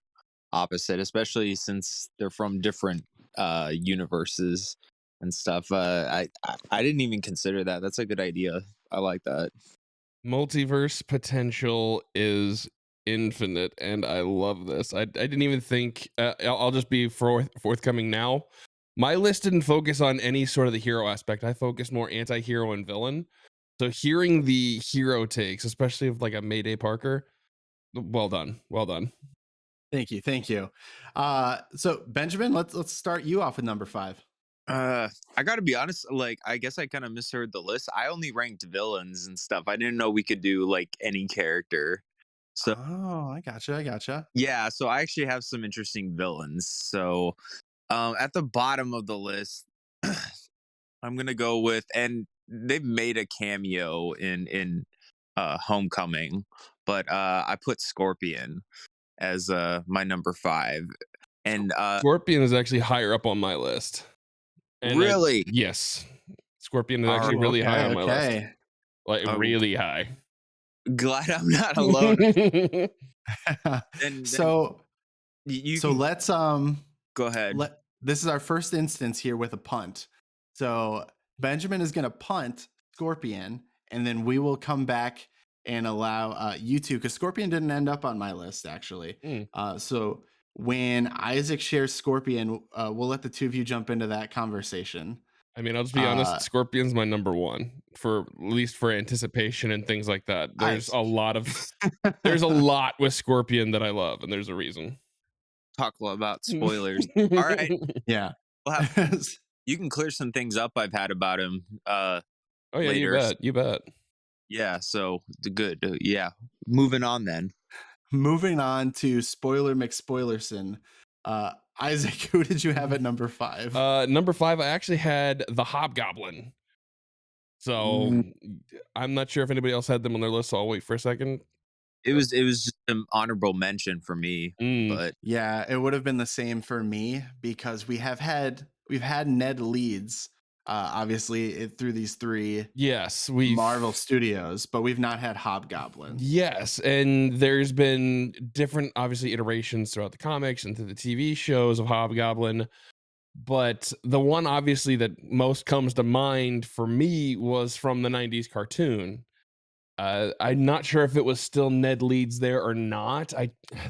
E: opposite, especially since they're from different universes and stuff. I didn't even consider that. That's a good idea. I like that.
D: Multiverse potential is infinite, and I love this. I didn't even think. I'll just be forthcoming now. My list didn't focus on any sort of the hero aspect. I focused more anti-hero and villain. So hearing the hero takes, especially of like a Mayday Parker, well done, well done.
A: Thank you. So Benjamin, let's start you off with number 5.
E: I gotta be honest, like I guess I kind of misheard the list. I only ranked villains and stuff. I didn't know we could do like any character. So
A: Oh, I gotcha.
E: yeah, so I actually have some interesting villains. So at the bottom of the list, I'm gonna go with, and they've made a cameo in Homecoming, but I put Scorpion as my number 5. And
D: Scorpion is actually higher up on my list. And
E: really?
D: yes. Scorpion is
E: All
D: actually
E: right.
D: really high on my list.
A: Okay.
D: Like really high.
E: Glad I'm not alone. Then
A: So
E: you
A: so
E: can
A: let's
E: go ahead.
A: this is our first instance here with a punt. So Benjamin is going to punt Scorpion, and then we will come back and allow you two, because Scorpion didn't end up on my list actually. So when Isaac shares Scorpion, we'll let the two of you jump into that conversation.
D: I mean, I'll just be honest. Scorpion's my number 1 for at least for anticipation and things like that. There's a lot with Scorpion that I love, and there's a reason.
E: Talk about spoilers. All right.
A: Yeah.
E: You can clear some things up I've had about him.
D: Oh yeah,
E: later.
D: you bet.
E: Yeah. So good. Yeah. Moving on then.
A: Moving on to Spoiler McSpoilerson. Isaac, who did you have at number 5?
D: Number 5, I actually had the Hobgoblin. So I'm not sure if anybody else had them on their list, so I'll wait for a second.
E: It was just an honorable mention for me. But
A: yeah, it would have been the same for me, because we've had Ned Leeds, obviously through these 3 Marvel Studios, but we've not had Hobgoblin.
D: Yes, and there's been different obviously iterations throughout the comics and through the TV shows of Hobgoblin, but the one obviously that most comes to mind for me was from the 90s cartoon. I'm not sure if it was still Ned Leeds there or not.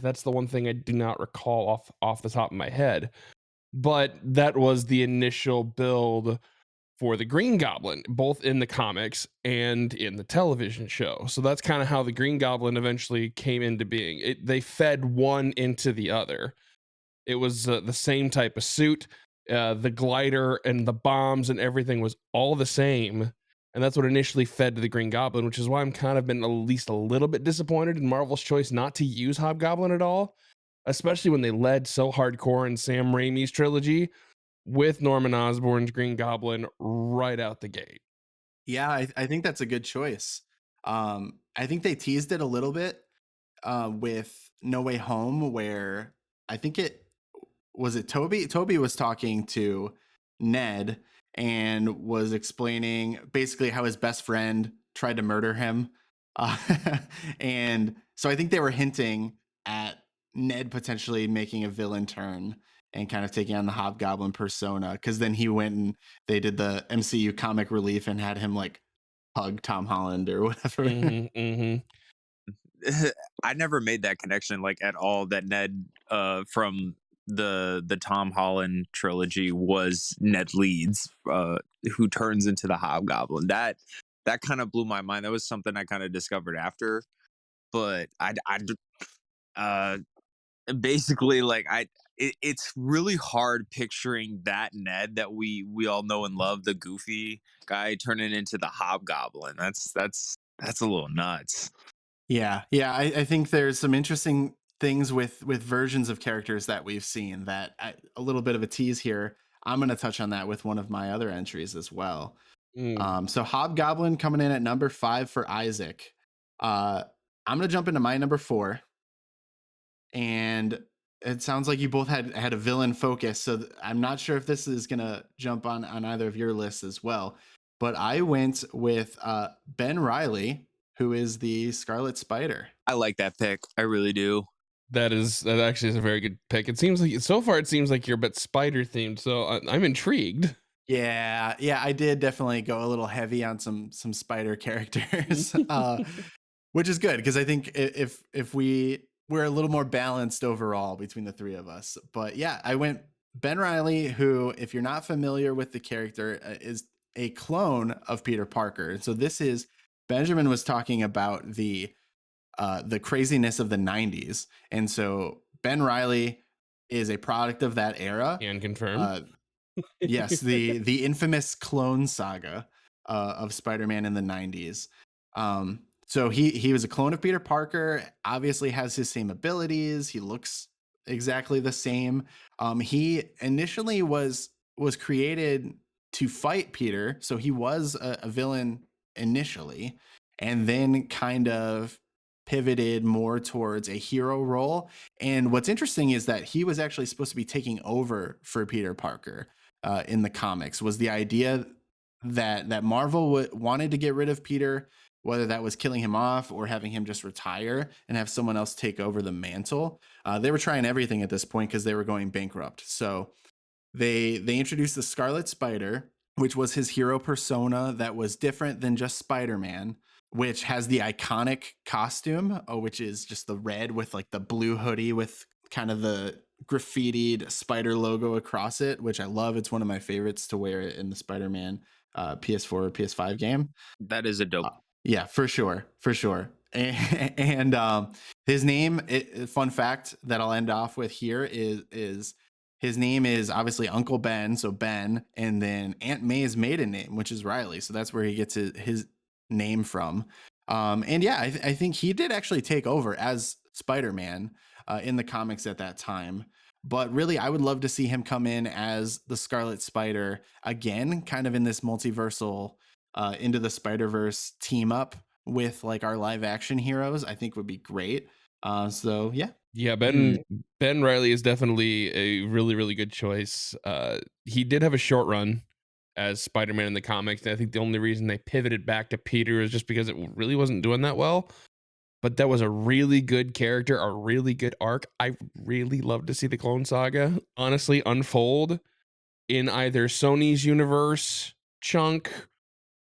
D: That's the one thing I do not recall off the top of my head. But that was the initial build for the Green Goblin, both in the comics and in the television show. So that's kind of how the Green Goblin eventually came into being. They fed one into the other. It was the same type of suit. The glider and the bombs and everything was all the same. And that's what initially fed to the Green Goblin, which is why I'm kind of been at least a little bit disappointed in Marvel's choice not to use Hobgoblin at all, especially when they led so hardcore in Sam Raimi's trilogy with Norman Osborn's Green Goblin right out the gate.
A: Yeah, I think that's a good choice. I think they teased it a little bit with No Way Home, where I think Toby was talking to Ned and was explaining basically how his best friend tried to murder him. And so I think they were hinting at Ned potentially making a villain turn and kind of taking on the Hobgoblin persona, because then he went and they did the MCU comic relief and had him like hug Tom Holland or whatever.
E: I never made that connection like at all, that Ned from the Tom Holland trilogy was Ned Leeds, who turns into the Hobgoblin. That kind of blew my mind. That was something I kind of discovered after, but I basically like it's really hard picturing that Ned that we all know and love, the goofy guy, turning into the Hobgoblin. That's That's a little nuts.
A: Yeah, I think there's some interesting things with versions of characters that we've seen a little bit of a tease here. I'm going to touch on that with one of my other entries as well. So Hobgoblin coming in at number 5 for Isaac. I'm going to jump into my number 4, and it sounds like you both had a villain focus. So I'm not sure if this is going to jump on either of your lists as well. But I went with Ben Reilly, who is the Scarlet Spider.
E: I like that pick. I really do.
D: That actually is a very good pick. It seems like so far it seems like you're a bit spider themed, so I'm intrigued.
A: Yeah, I did definitely go a little heavy on some spider characters, which is good because I think if we're a little more balanced overall between the three of us. But yeah, I went Ben Reilly, who, if you're not familiar with the character, is a clone of Peter Parker. So this is Benjamin was talking about the craziness of the 90s, and so Ben Reilly is a product of that era.
D: Can confirm.
A: Yes, the infamous clone saga of Spider-Man in the 90s. So he was a clone of Peter Parker, obviously has his same abilities. He looks exactly the same. He initially was created to fight Peter, so he was a villain initially, and then kind of pivoted more towards a hero role. And what's interesting is that he was actually supposed to be taking over for Peter Parker in the comics. Was the idea that Marvel wanted to get rid of Peter, whether that was killing him off or having him just retire and have someone else take over the mantle. They were trying everything at this point because they were going bankrupt. So they introduced the Scarlet Spider, which was his hero persona that was different than just Spider-Man, which has the iconic costume, which is just the red with like the blue hoodie with kind of the graffitied spider logo across it, which I love. It's one of my favorites to wear it in the Spider-Man PS4 or PS5 game.
E: That is a dope.
A: Yeah, for sure. And his name, fun fact that I'll end off with here is his name is obviously Uncle Ben, so Ben, and then Aunt May's maiden name, which is Riley. So that's where he gets his name from. And yeah, I think he did actually take over as Spider-Man in the comics at that time. But really, I would love to see him come in as the Scarlet Spider again, kind of in this multiversal Into the Spider-Verse team up with like our live action heroes. I think would be great. So yeah.
D: Yeah, Ben Reilly is definitely a really, really good choice. He did have a short run as Spider-Man in the comics. And I think the only reason they pivoted back to Peter is just because it really wasn't doing that well. But that was a really good character, a really good arc. I really love to see the Clone Saga honestly unfold in either Sony's universe chunk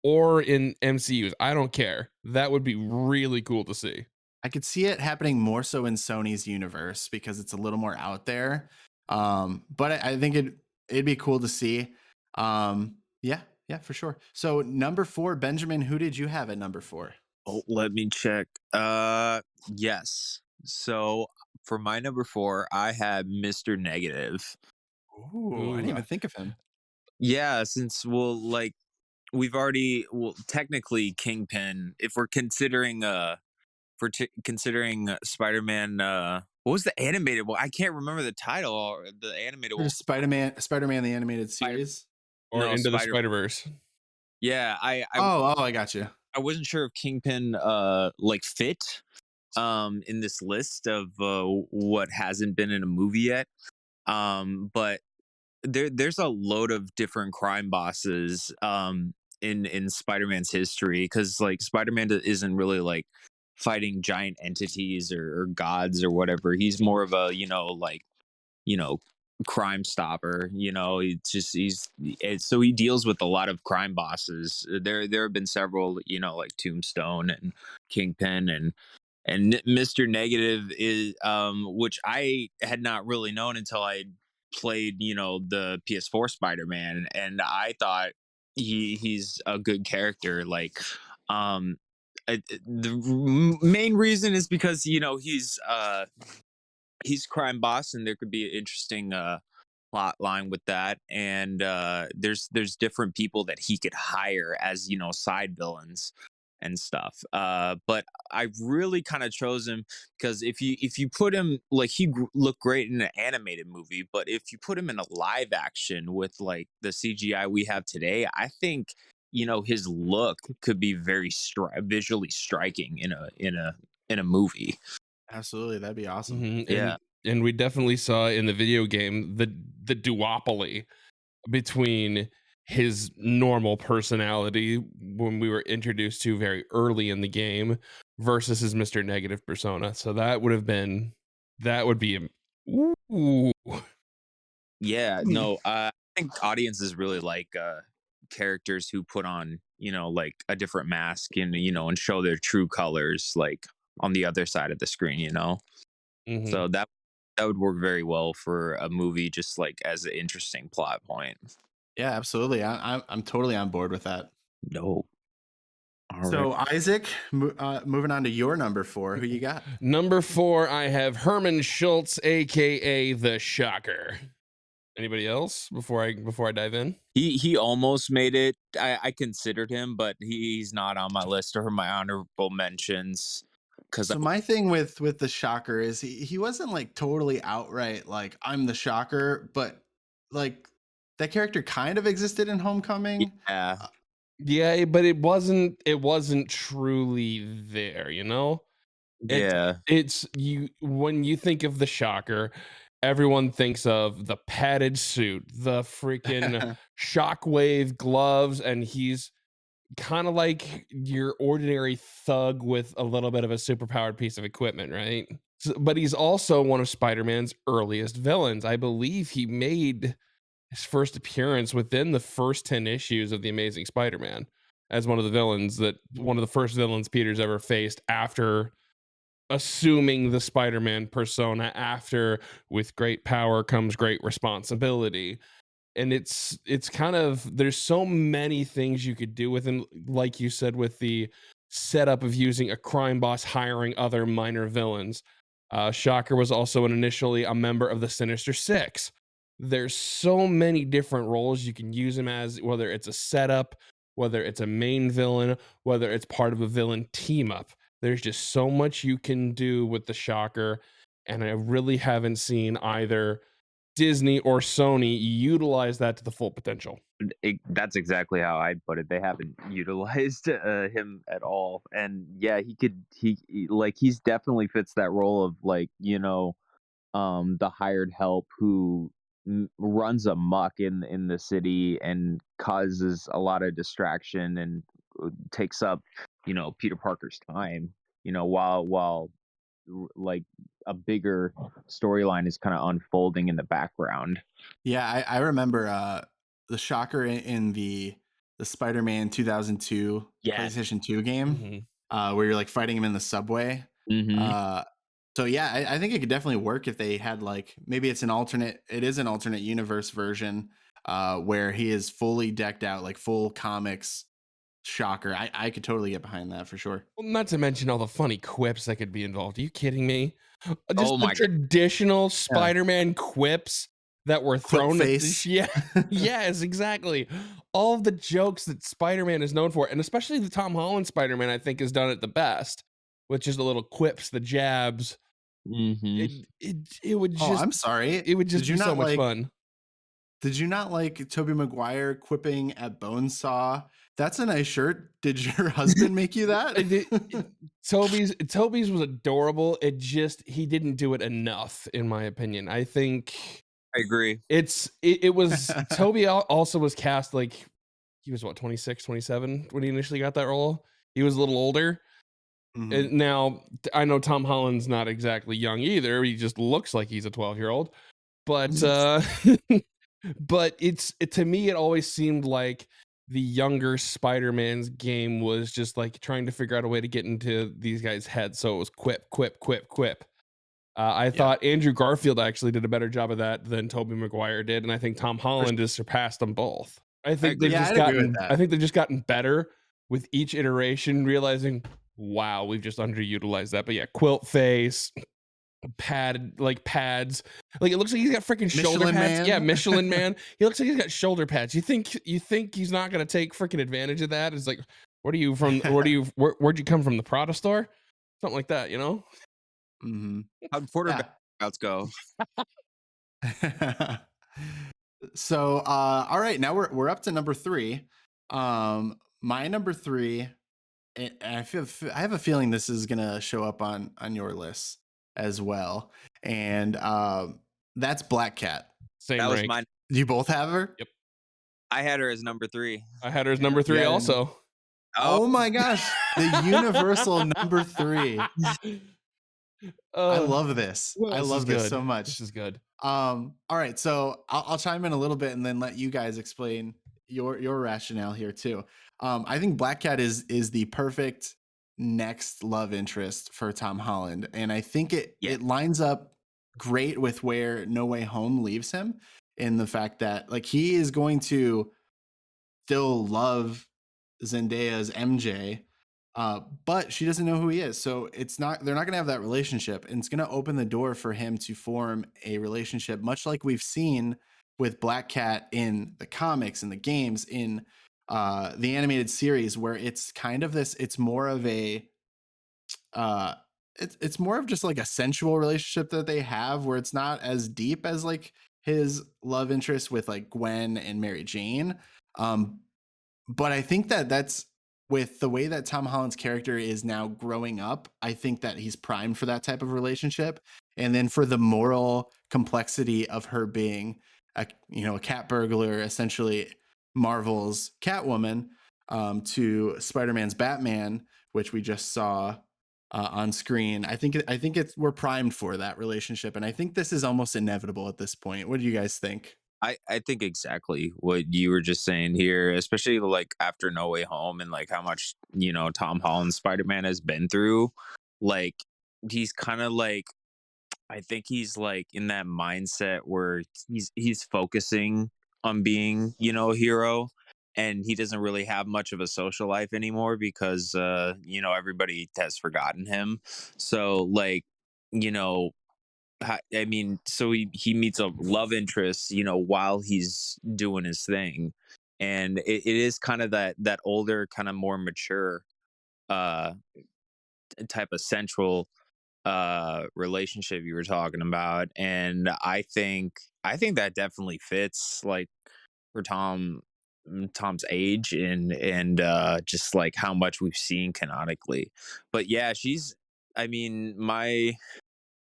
D: or in MCU's. I don't care. That would be really cool to see.
A: I could see it happening more so in Sony's universe because it's a little more out there. But I think it'd be cool to see. Yeah, for sure. So number 4, Benjamin, who did you have at number 4?
E: Oh, let me check. Yes. So for my number 4, I had Mr. Negative.
A: Ooh, I didn't even think of him.
E: Yeah, since technically Kingpin, if we're considering Spider-Man, what was the animated one? I can't remember the title or the animated one.
A: Spider-Man the animated series,
D: or Into the Spider-Verse.
E: Yeah, I
A: got you.
E: I wasn't sure if Kingpin fit in this list of what hasn't been in a movie yet. But there's a load of different crime bosses in Spider-Man's history, because like Spider-Man isn't really like fighting giant entities or gods or whatever. He's more of a crime stopper. So he deals with a lot of crime bosses. There have been several, like Tombstone and Kingpin and Mr. Negative is which I had not really known until I played the PS4 Spider-Man, and I thought he's a good character. Like the main reason is because he's crime boss, and there could be an interesting plot line with that. And there's different people that he could hire as side villains. and stuff. But I really kind of chose him because if you put him like looked great in an animated movie, but if you put him in a live action with like the CGI we have today, I think his look could be very visually striking in a movie.
A: Absolutely, that'd be awesome.
E: Yeah.
D: And we definitely saw in the video game the duopoly between his normal personality when we were introduced to very early in the game versus his Mr. Negative persona. So that would be ooh.
E: Yeah, no, I think audiences really like characters who put on, like a different mask and show their true colors like on the other side of the screen.
D: Mhm.
E: So that would work very well for a movie just like as an interesting plot point.
A: Yeah, absolutely. I'm totally on board with that.
E: No. All right.
A: So Isaac, moving on to your number 4, who you got?
D: Number 4, I have Herman Schultz, aka the Shocker. Anybody else before I dive in?
E: He almost made it. I considered him, but he's not on my list or my honorable mentions.
A: So my thing with the Shocker is he wasn't like totally outright like I'm the Shocker, but like that character kind of existed in Homecoming.
E: Yeah.
D: Yeah, but it wasn't truly there,
E: Yeah.
D: It's you when you think of the Shocker, everyone thinks of the padded suit, the freaking shockwave gloves, and he's kind of like your ordinary thug with a little bit of a superpowered piece of equipment, right? But he's also one of Spider-Man's earliest villains. I believe he made his first appearance within the first 10 issues of the Amazing Spider-Man as one of the first villains Peter's ever faced after assuming the Spider-Man persona, after with great power comes great responsibility. And it's kind of, there's so many things you could do with him, like you said, with the setup of using a crime boss hiring other minor villains. Shocker was also initially a member of the Sinister Six. There's so many different roles you can use him as, whether it's a setup, whether it's a main villain, whether it's part of a villain team up. There's just so much you can do with the Shocker, and I really haven't seen either Disney or Sony utilize that to the full potential.
E: That's exactly how I put it. They haven't utilized him at all, and yeah, he's definitely fits that role of like the hired help who runs amok in the city and causes a lot of distraction and takes up Peter Parker's time while like a bigger storyline is kind of unfolding in the background.
A: Yeah, I remember the Shocker in the Spider-Man 2002
E: Yes.
A: PlayStation 2 game, where you're like fighting him in the subway.
E: Mm-hmm.
A: So yeah, I think it could definitely work if they had like, maybe it is an alternate universe version where he is fully decked out, like full comics Shocker. I could totally get behind that for sure.
D: Well, not to mention all the funny quips that could be involved. Are you kidding me? Just
E: Oh
D: the
E: my God.
D: traditional Spider-Man quips that were thrown at
A: face.
D: yeah. Yes, exactly. All of the jokes that Spider-Man is known for, and especially the Tom Holland Spider-Man, I think has done it the best, which is the little quips, the jabs.
E: Mm-hmm.
D: It would just
A: I'm sorry.
D: it would just
A: Did you
D: be so
A: not
D: much
A: like
D: fun.
A: Did you not like Tobey Maguire quipping at Bonesaw? That's a nice shirt. Did your husband make you that?
D: Toby's was adorable. He didn't do it enough, in my opinion. I think
E: I agree.
D: it was Toby also was cast like he was what, 26, 27 when he initially got that role. He was a little older.
A: Mhm.
D: Now I know Tom Holland's not exactly young either. He just looks like he's a 12-year-old. But but to me it always seemed like the younger Spider-Man's game was just like trying to figure out a way to get into these guys' heads. So it was quip, quip, quip, quip. I thought Andrew Garfield actually did a better job of that than Tobey Maguire did, and I think Tom Holland has surpassed them both. I think they've just gotten better with each iteration, realizing, wow, we've just underutilized that. But yeah, quilt face, pads, like it looks like he's got freaking shoulder
A: Michelin
D: pads.
A: Man.
D: Yeah, Michelin Man. He looks like he's got shoulder pads. You think he's not gonna take freaking advantage of that? It's like, What are you from? Where'd you come from? The Prada store? Something like that, you know?
A: Hmm.
E: How'd quarterback routes go?
A: So, all right, now we're up to number 3. My number 3, and I have a feeling this is gonna show up on your list as well, and that's Black Cat.
D: Same
E: That was
D: rank.
E: mine.
A: You both have her?
D: Yep.
E: I had her as number 3.
D: I had her as number 3
A: Yeah.
D: also.
A: Oh my gosh, the universal number 3. I love this. I love this so much.
D: This is good.
A: All right, so I'll chime in a little bit and then let you guys explain your rationale here too. I think Black Cat is the perfect next love interest for Tom Holland, and I think it lines up great with where No Way Home leaves him, in the fact that like he is going to still love Zendaya's MJ, but she doesn't know who he is. So they're not going to have that relationship. And it's going to open the door for him to form a relationship, much like we've seen with Black Cat in the comics, in the games, in the animated series, where it's kind of this, it's more of a, it's more of just like a sensual relationship that they have, where it's not as deep as like his love interest with like Gwen and Mary Jane. But I think that that's, with the way that Tom Holland's character is now growing up, I think that he's primed for that type of relationship. And then for the moral complexity of her being a cat burglar, essentially Marvel's Catwoman, to Spider-Man's Batman, which we just saw on screen. I think we're primed for that relationship, and I think this is almost inevitable at this point. What do you guys think?
E: I think exactly what you were just saying here, especially like after No Way Home and like how much, Tom Holland's Spider-Man has been through. Like he's kind of like, I think he's like in that mindset where he's focusing on being, a hero, and he doesn't really have much of a social life anymore because everybody has forgotten him. So like, you know, I mean, so he meets a love interest, while he's doing his thing, and it is kind of that older, kind of more mature, uh, type of central relationship you were talking about, and I think that definitely fits like for Tom's age and just like how much we've seen canonically. But yeah, I mean, my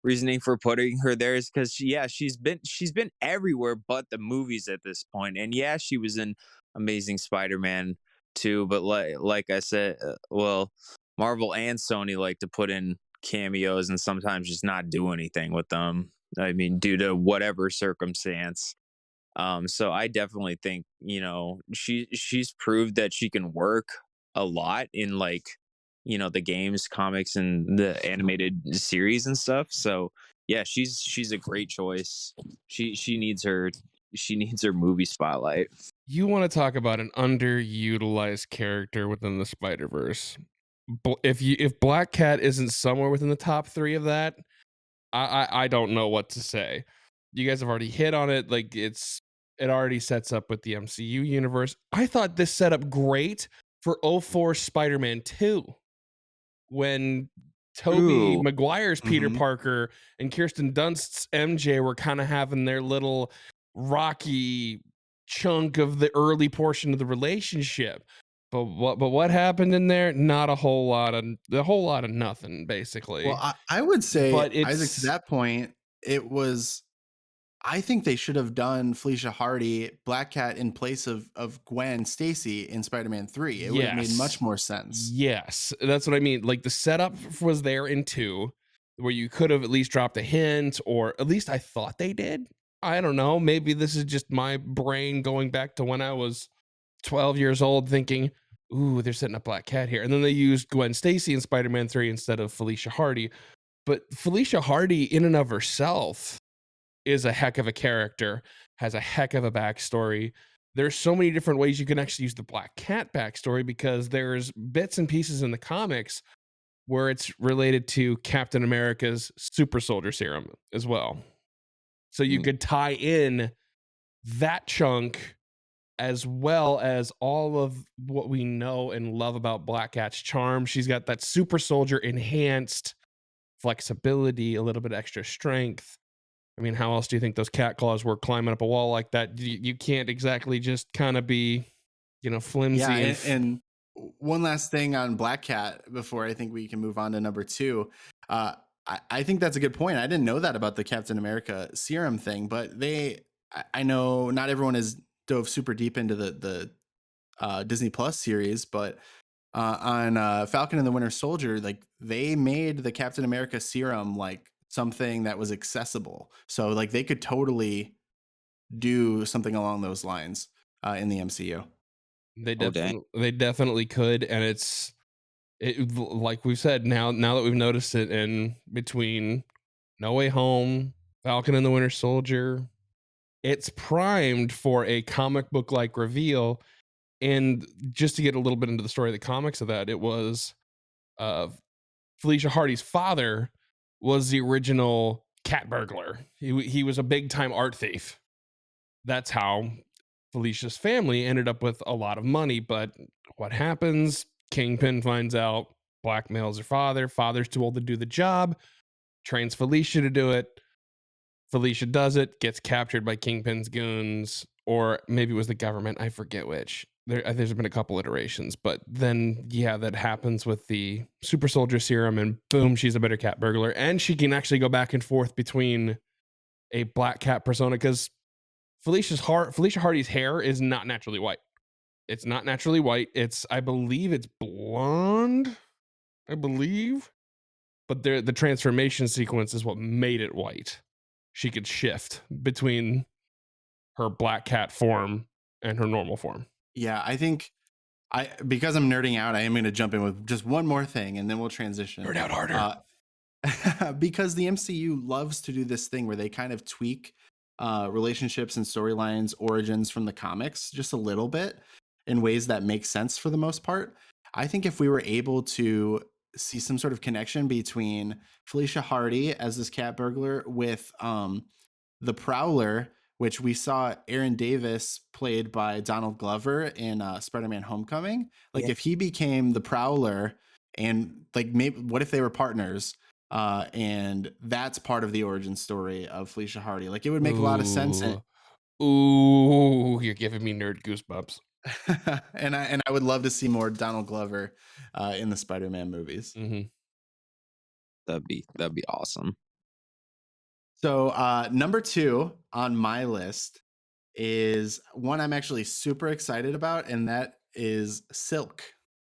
E: reasoning for putting her there is because she's been everywhere but the movies at this point. And yeah, she was in Amazing Spider-Man too, but like I said, well, Marvel and Sony like to put in cameos and sometimes just not do anything with them. I mean, due to whatever circumstance. So I definitely think, she's proved that she can work a lot in like, the games, comics, and the animated series and stuff. So yeah, she's a great choice. She needs her movie spotlight.
D: You want to talk about an underutilized character within the Spider-Verse. If Black Cat isn't somewhere within the top 3 of that, I don't know what to say. You guys have already hit on it. Like it already sets up with the MCU universe. I thought this set up great for 04 Spider-Man 2, when Tobey
E: Ooh.
D: Maguire's Peter
A: Mhm.
D: Parker and Kirsten Dunst's MJ were kind of having their little rocky chunk of the early portion of the relationship. But what happened in there? Not a whole lot of nothing, basically.
A: Well, I would say,
D: But
A: Isaac, to that point, it was, I think they should have done Felicia Hardy, Black Cat, in place of Gwen Stacy in Spider-Man 3. It would have made much more sense.
D: Yes, that's what I mean. Like the setup was there in 2, where you could have at least dropped a hint, or at least I thought they did. I don't know. Maybe this is just my brain going back to when I was 12 years old, thinking, "Ooh, they're setting up Black Cat here," and then they used Gwen Stacy in Spider-Man 3 instead of Felicia Hardy. But Felicia Hardy, in and of herself, is a heck of a character, has a heck of a backstory. There's so many different ways you can actually use the Black Cat backstory, because there's bits and pieces in the comics where it's related to Captain America's super soldier serum as well. So you could tie in that chunk as well as all of what we know and love about Black Cat's charm. She's got that super soldier enhanced flexibility, a little bit extra strength. I mean, how else do you think those cat claws were climbing up a wall like that? You can't exactly just kind of be,
A: Yeah,
D: flimsy
A: and one last thing on Black Cat before I think we can move on to number two. I think that's a good point. I didn't know that about the Captain America serum thing, but I know not everyone has dove super deep into the Disney Plus series, but on Falcon and the Winter Soldier, like they made the Captain America serum like something that was accessible. So like they could totally do something along those lines in the MCU.
E: Oh, dang.
D: they definitely could, and like we said, now that we've noticed it in between No Way Home, Falcon and the Winter Soldier, it's primed for a comic book like reveal. And just to get a little bit into the story of the comics of that, it was uh Felicia Hardy's father was the original cat burglar. He was a big time art thief. That's how Felicia's family ended up with a lot of money. But what happens? Kingpin finds out, blackmails her father. Father's too old to do the job, trains Felicia to do it. Felicia does it, gets captured by Kingpin's goons, or maybe it was the government. I forget which. There's been a couple iterations, but then that happens with the super soldier serum, and boom, she's a better cat burglar, and she can actually go back and forth between a black cat persona because Felicia Hardy's hair is not naturally white. It's not naturally white. I believe it's blonde. I believe, but the transformation sequence is what made it white. She could shift between her black cat form and her normal form.
A: Yeah, I think because I'm nerding out, I am going to jump in with just one more thing, and then we'll transition.
D: Nerd out harder.
A: Because the MCU loves to do this thing where they kind of tweak relationships and storylines, origins from the comics just a little bit in ways that make sense for the most part. I think if we were able to see some sort of connection between Felicia Hardy as this cat burglar with the Prowler, which we saw Aaron Davis played by Donald Glover in Spider-Man Homecoming. Like if he became the Prowler and like maybe what if they were partners? And that's part of the origin story of Felicia Hardy. Like it would make a lot of sense.
D: Ooh, you're giving me nerd goosebumps.
A: and I would love to see more Donald Glover in the Spider-Man movies.
D: Mm-hmm.
E: That'd be awesome.
A: So number two on my list is one I'm actually super excited about, and that is Silk.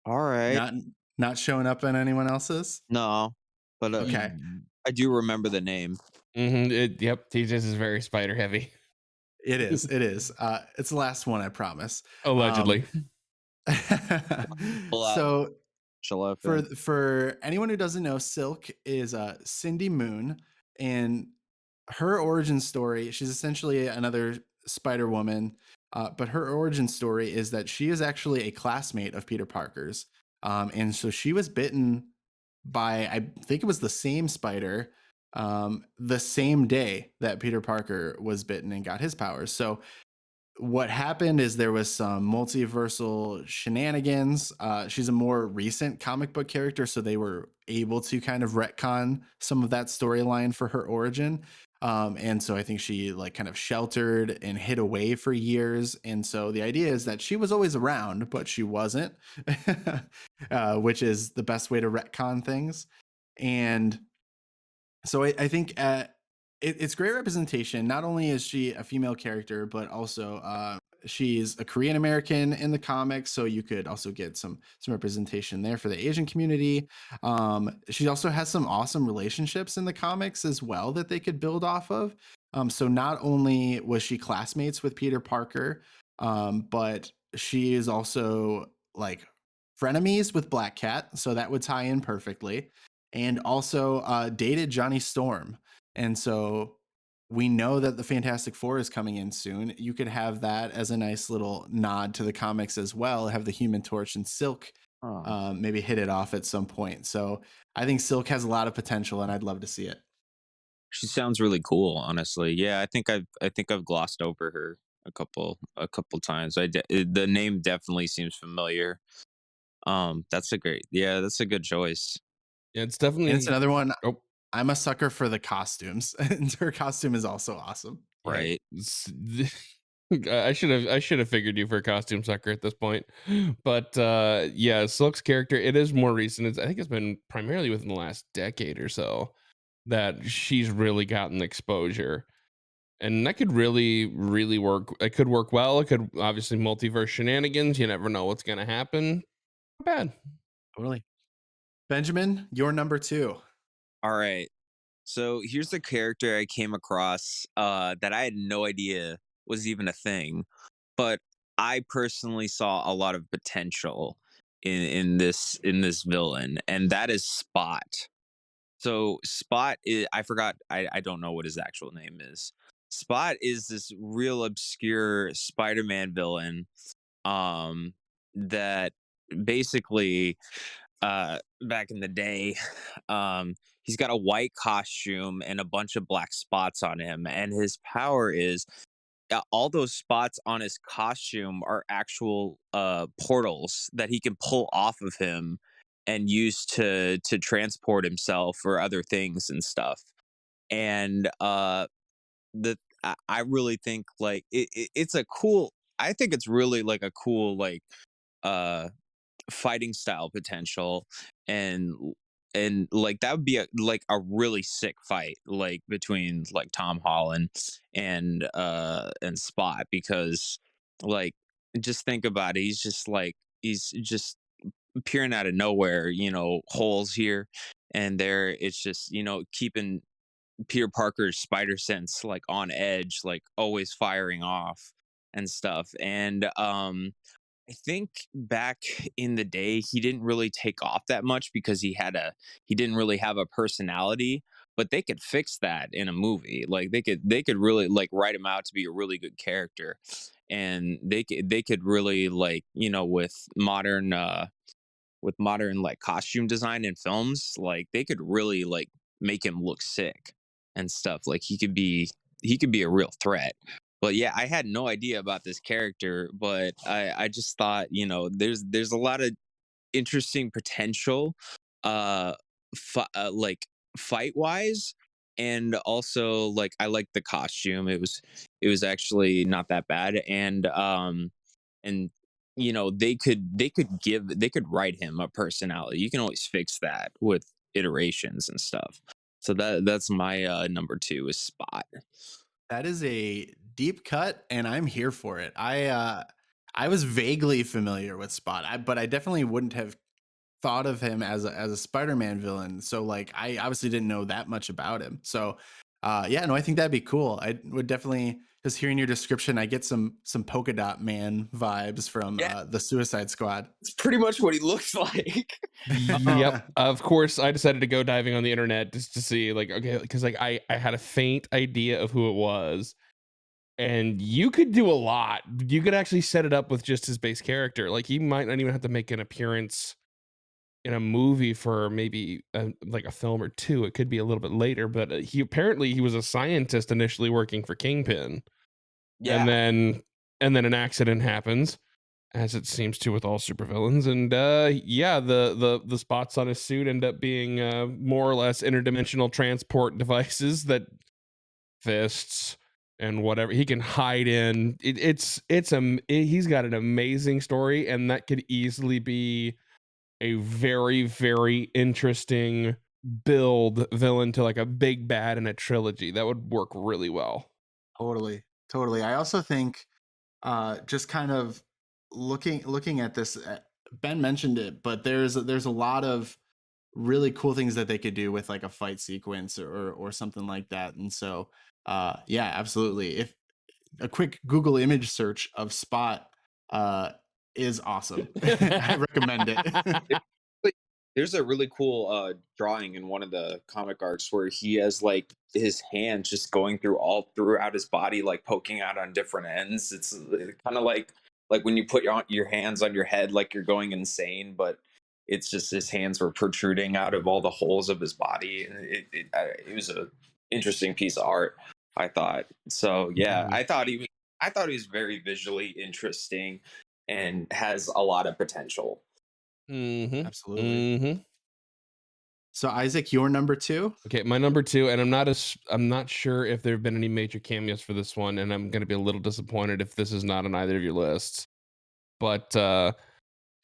E: All right.
A: Not showing up on anyone else's.
E: No, but
A: Okay.
E: I do remember the name.
D: Mm-hmm. Yep, TJ's is very spider heavy.
A: It is. It is. It's the last one, I promise.
D: Allegedly.
A: So
E: Shall
A: for anyone who doesn't know, Silk is Cindy Moon, and her origin story, she's essentially another Spider Woman, but her origin story is that she is actually a classmate of Peter Parker's. And so she was bitten by, I think it was the same spider, the same day that Peter Parker was bitten and got his powers. So what happened is there was some multiversal shenanigans. She's a more recent comic book character, so they were able to kind of retcon some of that storyline for her origin. And so I think she like kind of sheltered and hid away for years. And so the idea is that she was always around, but she wasn't, which is the best way to retcon things. And so I think it's great representation. Not only is she a female character, but also she's a Korean American in the comics, so you could also get some representation there for the Asian community. She also has some awesome relationships in the comics as well that they could build off of. So not only was she classmates with Peter Parker, but she is also like frenemies with Black Cat, so that would tie in perfectly. And also dated Johnny Storm. And so we know that the Fantastic Four is coming in soon. You could have that as a nice little nod to the comics as well. Have the Human Torch and Silk maybe hit it off at some point. So I think Silk has a lot of potential, and I'd love to see it.
E: She sounds really cool, honestly. Yeah, I think I've glossed over her a couple times. The name definitely seems familiar. That's a good choice.
D: Yeah, it's
A: And it's
D: definitely.
A: another one.
D: Oh,
A: I'm a sucker for the costumes, and her costume is also awesome.
D: yeah,
E: Right.
D: I should have figured you for a costume sucker at this point. But yeah, Silk's character, it is more recent. I think it's been primarily within the last decade or so that she's really gotten exposure. And that could really, really work. It could work well. It could obviously multiverse shenanigans. You never know what's gonna happen. Not bad.
A: Totally. Benjamin, your number 2.
E: All right. So here's the character I came across that I had no idea was even a thing, but I personally saw a lot of potential in this villain, and that is Spot. So Spot is I forgot I don't know what his actual name is. Spot is this real obscure Spider-Man villain that basically back in the day he's got a white costume and a bunch of black spots on him, and his power is all those spots on his costume are actual portals that he can pull off of him and use to transport himself or other things and stuff. And the I really think like it's a cool, I think it's really like a cool like uh fighting style potential. And like that would be a really sick fight like between like Tom Holland and Spot, because like just think about it, he's just appearing out of nowhere, holes here and there. It's just, keeping Peter Parker's spider sense like on edge, like always firing off and stuff. And I think back in the day he didn't really take off that much because he didn't really have a personality, but they could fix that in a movie. Like they could really like write him out to be a really good character. And they could really like, with modern like costume design in films, like they could really like make him look sick and stuff. Like he could be a real threat. But yeah, I had no idea about this character, but I just thought, there's a lot of interesting potential uh, like fight wise. And also like I like the costume. It was actually not that bad. And they could write him a personality. You can always fix that with iterations and stuff. So that's my number 2 is Spot.
A: That is a deep cut, and I'm here for it. I was vaguely familiar with Spot, but I definitely wouldn't have thought of him as a Spider-Man villain. So like I obviously didn't know that much about him. So yeah, no, I think that'd be cool. I would definitely, just hearing your description, I get some polka dot man vibes from
E: Yeah,
A: the Suicide Squad.
E: it's pretty much what he looks like.
D: Yep. Of course, I decided to go diving on the internet just to see, like, okay, because like I had a faint idea of who it was, and you could do a lot. You could actually set it up with just his base character. Like he might not even have to make an appearance in a movie for maybe like a film or two. It could be a little bit later, but he was a scientist initially working for Kingpin, and
E: Yeah.
D: then an accident happens, as it seems to with all supervillains. And yeah, the spots on his suit end up being more or less interdimensional transport devices that fists and whatever he can hide in. He's got an amazing story, and that could easily be a very, very interesting build villain to like a big bad in a trilogy. That would work really well.
A: Totally. I also think just kind of looking at this, Ben mentioned it, but there's a lot of really cool things that they could do with like a fight sequence or something like that. And so yeah, absolutely. If a quick Google image search of Spot uh is awesome. I recommend it.
E: Like, there's a really cool drawing in one of the comic arcs where he has like his hands just going all throughout his body, like poking out on different ends. It's kind of like when you put your hands on your head, like you're going insane, but it's just his hands were protruding out of all the holes of his body, and it was a interesting piece of art, I thought. So yeah,
D: Mhm.
E: I I thought he was very visually interesting and has a lot of potential.
D: Mm-hmm.
A: Absolutely.
D: Mm-hmm.
A: So Isaac, your number 2?
D: Okay, my number 2, and I'm not sure if there have been any major cameos for this one, and I'm gonna be a little disappointed if this is not on either of your lists. But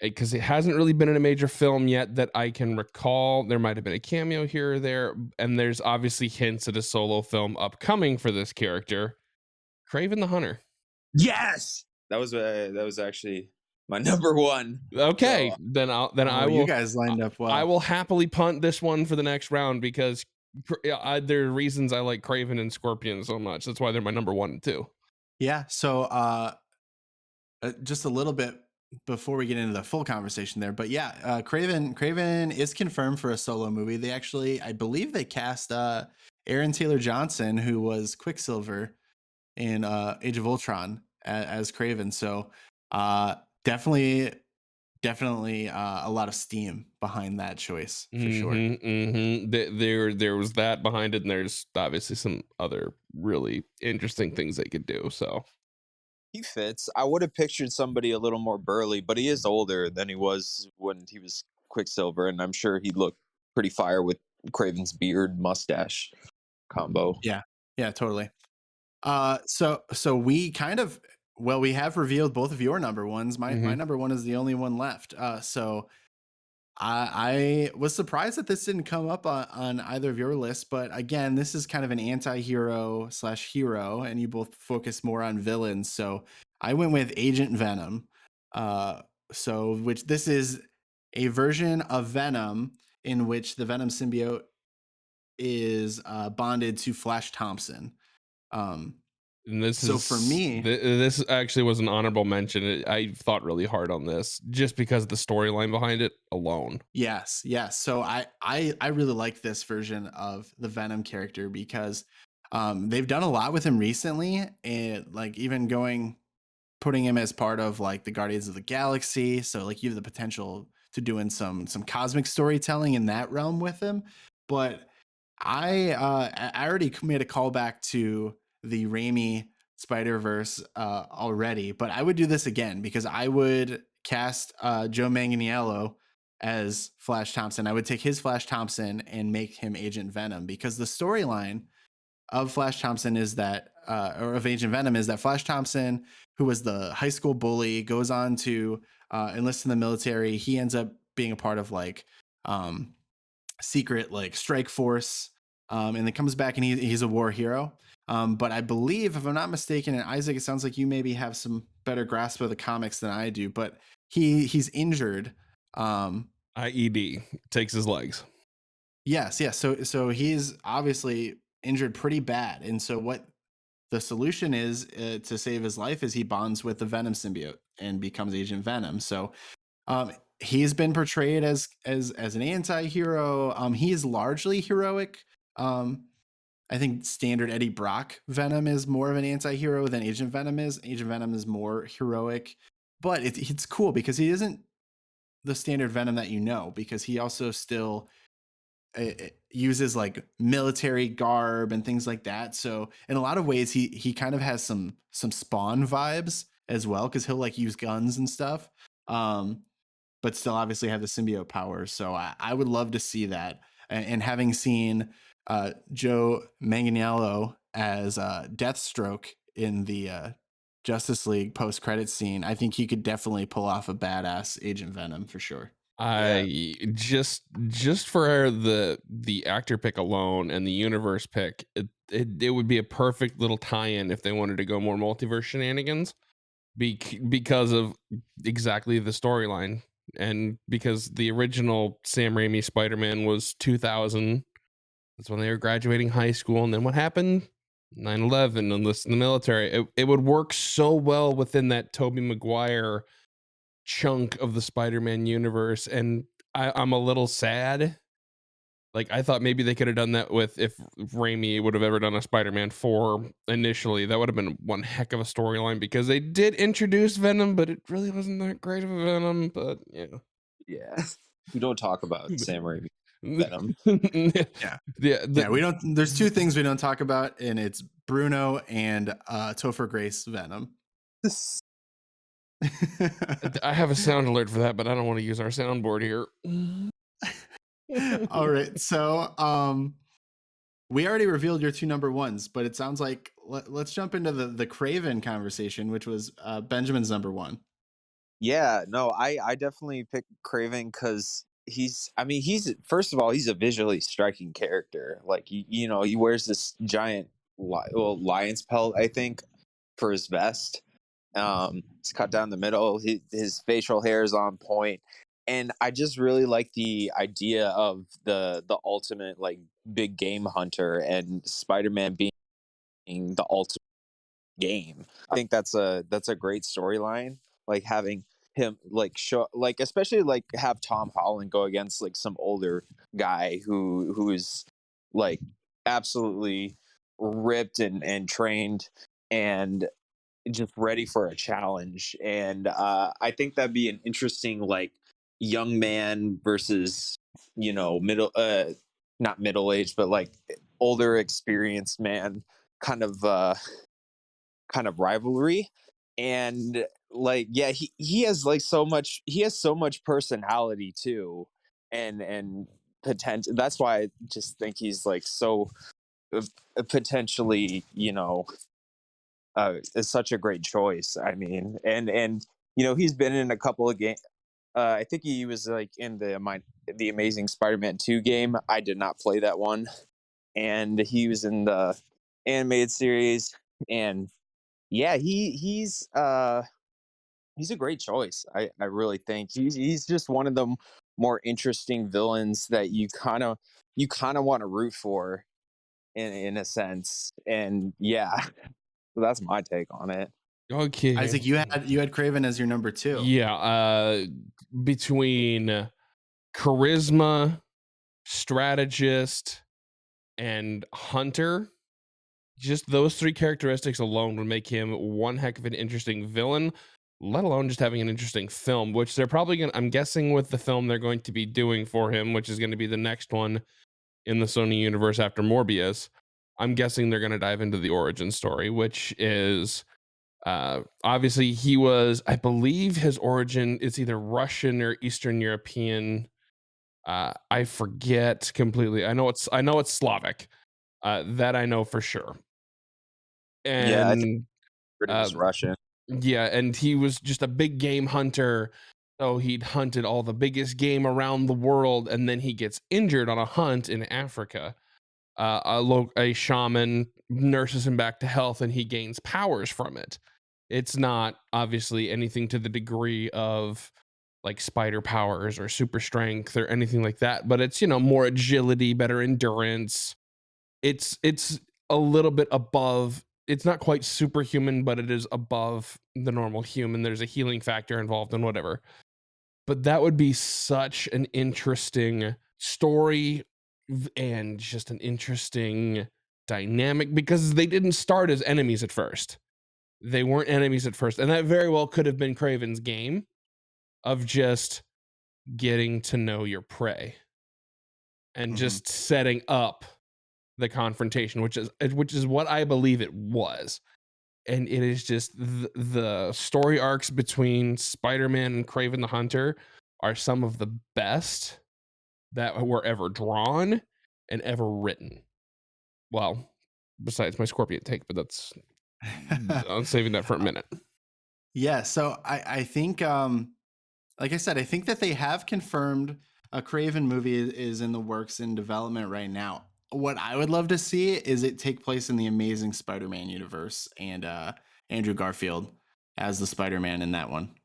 D: because it hasn't really been in a major film yet that I can recall, there might have been a cameo here or there, and there's obviously hints at a solo film upcoming for this character, Kraven the Hunter.
E: Yes, that was actually my number 1.
D: Okay,
E: So,
D: then I
A: You
D: will.
A: guys lined up well.
D: I will happily punt this one for the next round because there are reasons I like Kraven and Scorpion so much. That's why they're my number 1 and 2.
A: Yeah. So just a little bit before we get into the full conversation there, but yeah, Craven is confirmed for a solo movie. They actually, I believe they cast Aaron Taylor Johnson, who was Quicksilver in Age of Ultron, as Craven. So definitely a lot of steam behind that choice for sure.
D: There was that behind it, and there's obviously some other really interesting things they could do. So
E: he fits. I would have pictured somebody a little more burly, but he is older than he was when he was Quicksilver, and I'm sure he'd look pretty fire with Craven's beard mustache combo.
A: Yeah, totally. So we kind of, well, we have revealed both of your number ones. My number 1 is the only one left. So I was surprised that this didn't come up on either of your lists, but again, this is kind of an anti-hero / hero, and you both focus more on villains. So I went with Agent Venom. Which this is a version of Venom in which the Venom symbiote is bonded to Flash Thompson.
D: and this
A: So
D: is
A: for me,
D: this actually was an honorable mention. I thought really hard on this just because of the storyline behind it alone.
A: yes. So I really like this version of the Venom character because they've done a lot with him recently, and like even putting him as part of like the Guardians of the Galaxy. So like you have the potential to doing some cosmic storytelling in that realm with him. But I already made a callback to the Raimi Spider-Verse already, but I would do this again because I would cast Joe Manganiello as Flash Thompson. I would take his Flash Thompson and make him Agent Venom because the storyline of Flash Thompson is that, or of Agent Venom, is that Flash Thompson, who was the high school bully, goes on to enlist in the military. He ends up being a part of like secret like strike force, and then comes back and he's a war hero. But I believe, if I'm not mistaken, and Isaac, it sounds like you maybe have some better grasp of the comics than I do, but he's injured.
D: IED takes his legs.
A: Yes. So he's obviously injured pretty bad, and so what the solution is to save his life is he bonds with the Venom symbiote and becomes Agent Venom. So he's been portrayed as an anti-hero. He is largely heroic. I think standard Eddie Brock Venom is more of an anti-hero than Agent Venom is. Agent Venom is more heroic, but it's cool because he isn't the standard Venom that you know, because he also still uses like military garb and things like that. So in a lot of ways, he kind of has some Spawn vibes as well, because he'll like use guns and stuff, but still obviously have the symbiote powers. So I would love to see that. And having seen Joe Manganiello as Deathstroke in the Justice League post-credit scene, I think he could definitely pull off a badass Agent Venom for sure.
D: I just for the actor pick alone and the universe pick, it would be a perfect little tie-in if they wanted to go more multiverse shenanigans, because of exactly the storyline, and because the original Sam Raimi Spider-Man was 2000. That's when they were graduating high school, and then what happened? 9/11, enlisted in the military. It would work so well within that Tobey Maguire chunk of the Spider-Man universe, and I'm a little sad. Like, I thought maybe they could have done that with, if Raimi would have ever done a Spider-Man 4 initially, that would have been one heck of a storyline, because they did introduce Venom, but it really wasn't that great of a Venom. But
E: Yeah. We don't talk about Sam Raimi Venom.
A: Yeah. We don't. There's two things we don't talk about, and it's Bruno and Topher Grace Venom.
D: I have a sound alert for that, but I don't want to use our soundboard here.
A: All right, so we already revealed your two number ones, but it sounds like let's jump into the Craven conversation, which was Benjamin's number one.
E: Yeah, no, I definitely pick Craven because he's first of all, he's a visually striking character. Like you know, he wears this giant lion's pelt, I think, for his vest. It's cut down the middle. His facial hair is on point, and I just really like the idea of the ultimate like big game hunter and Spider-Man being the ultimate game. I think that's a great storyline. Like having him like show like especially like have Tom Holland go against like some older guy who's like absolutely ripped and trained and just ready for a challenge. And I think that'd be an interesting like young man versus middle not middle aged but like older experienced man kind of rivalry. And like yeah, he has like so much personality too, and potential. That's why I just think he's like so potentially is such a great choice. I mean, and he's been in a couple of games. I think he was like in the Amazing Spider-Man 2 game. I did not play that one, and he was in the animated series. And yeah, he's a great choice. I really think he's just one of the more interesting villains that you kind of want to root for in a sense. And yeah, so that's my take on it.
D: Okay.
A: Isaac, you had Craven as your number two.
D: Yeah, between charisma, strategist, and hunter, just those three characteristics alone would make him one heck of an interesting villain, let alone just having an interesting film, which they're probably going to, I'm guessing with the film they're going to be doing for him, which is going to be the next one in the Sony universe after Morbius. I'm guessing they're going to dive into the origin story, which is obviously he was, I believe his origin is either Russian or Eastern European. I forget completely. I know it's Slavic. That I know for sure.
E: Yeah, I think
D: And
E: it was Russian.
D: yeah, and he was just a big game hunter. So he'd hunted all the biggest game around the world, and then he gets injured on a hunt in Africa. A shaman nurses him back to health, and he gains powers from it. It's not obviously anything to the degree of like spider powers or super strength or anything like that, but it's more agility, better endurance. It's a little bit above. It's not quite superhuman, but it is above the normal human. There's a healing factor involved and whatever. But that would be such an interesting story and just an interesting dynamic because they didn't start as enemies at first. They weren't enemies at first. And that very well could have been Craven's game of just getting to know your prey and just setting up the confrontation, which is what I believe it was. And it is just the story arcs between Spider-Man and Craven the Hunter are some of the best that were ever drawn and ever written. Well, besides my Scorpion take, but that's I'm saving that for a minute.
A: Yeah, so I think like I said, I think that they have confirmed a Craven movie is in the works in development right now. What I would love to see is it take place in the Amazing Spider-Man universe and Andrew Garfield as the Spider-Man in that one.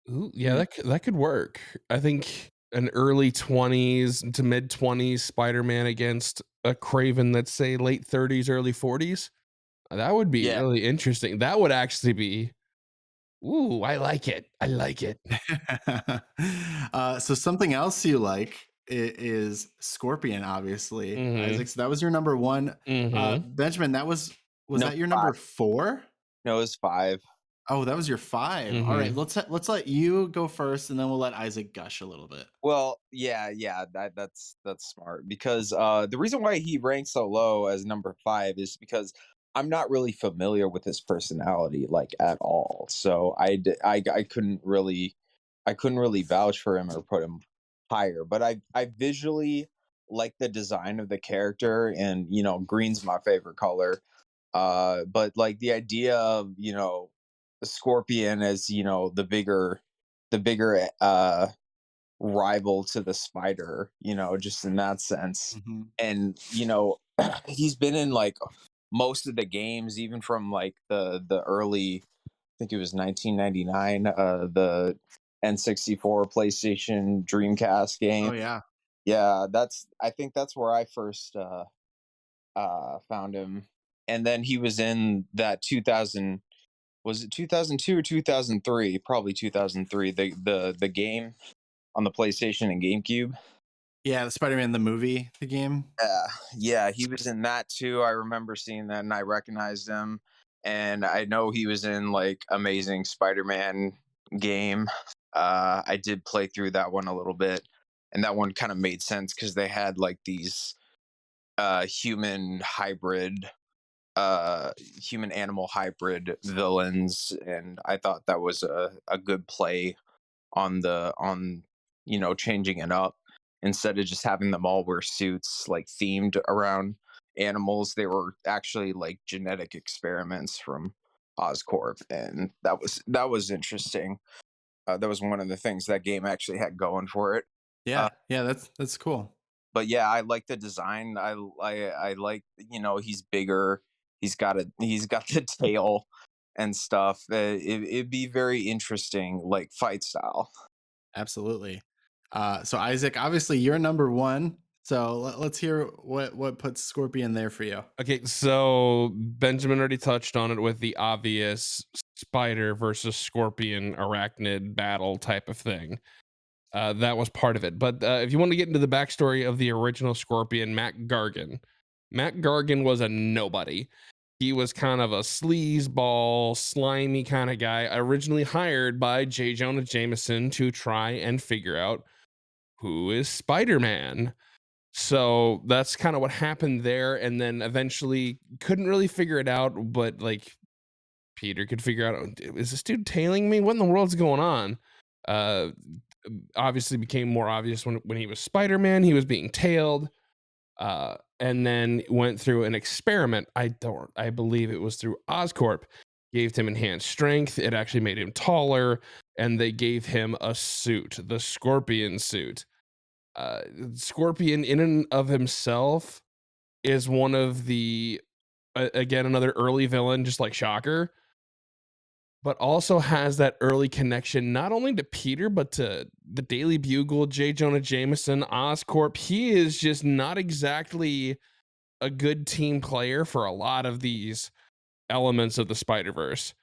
D: Ooh, yeah, that could work. I think an early 20s to mid 20s Spider-Man against a Craven that's say late 30s, early 40s. That would be really interesting. That would actually be ooh, I like it. I like it.
A: So something else you like is Scorpion, obviously. Isaac, so that was your number one. Benjamin, was that your number 4?
E: No, it was 5.
A: Oh, that was your 5. All right, let's let you go first, and then we'll let Isaac gush a little bit.
E: Well, yeah, that's smart because the reason why he ranks so low as number 5 is because I'm not really familiar with his personality like at all. So I couldn't really vouch for him or put him higher. But I visually like the design of the character, and green's my favorite color. But like the idea of the scorpion as the bigger rival to the spider, just in that sense.
A: Mhm.
E: And he's been in like most of the games, even from like the early, I think it was 1999, the N64, PlayStation, Dreamcast
A: Oh
E: game.
A: yeah.
E: Yeah, I think that's where I first found him. And then he was in that 2000, was it 2002 or 2003? Probably 2003. The game on the PlayStation and GameCube.
A: Yeah, the Spider-Man the movie, the game.
E: Yeah, he was in that too. I remember seeing that and I recognized him. And I know he was in like Amazing Spider-Man game. I did play through that one a little bit, and that one kind of made sense because they had like these human hybrid, human animal hybrid villains, and I thought that was a good play on changing it up. Instead of just having them all wear suits like themed around animals, they were actually like genetic experiments from Oscorp, and that was interesting. That was one of the things that game actually had going for it.
A: Yeah, yeah, that's cool.
E: But yeah, I like the design. I like, he's bigger. He's got the tail and stuff. It'd be very interesting, like fight style.
A: Absolutely. So Isaac, obviously you're number one. So let's hear what puts Scorpion there for you.
D: Okay, so Benjamin already touched on it with the obvious spider versus scorpion arachnid battle type of thing. That was part of it. But if you want to get into the backstory of the original Scorpion, Matt Gargan was a nobody. He was kind of a sleazeball, slimy kind of guy, originally hired by J. Jonah Jameson to try and figure out who is Spider-Man. So that's kind of what happened there. And then eventually couldn't really figure it out, but like Peter could figure out, is this dude tailing me? What in the world's going on? Uh, Obviously became more obvious when he was Spider-Man, he was being tailed. And then went through an experiment. I believe it was through Oscorp, gave him enhanced strength. It actually made him taller, and they gave him a suit, the Scorpion suit. Scorpion, in and of himself, is one of the again another early villain, just like Shocker, but also has that early connection not only to Peter but to the Daily Bugle, J. Jonah Jameson, Oscorp. He is just not exactly a good team player for a lot of these elements of the Spider-Verse.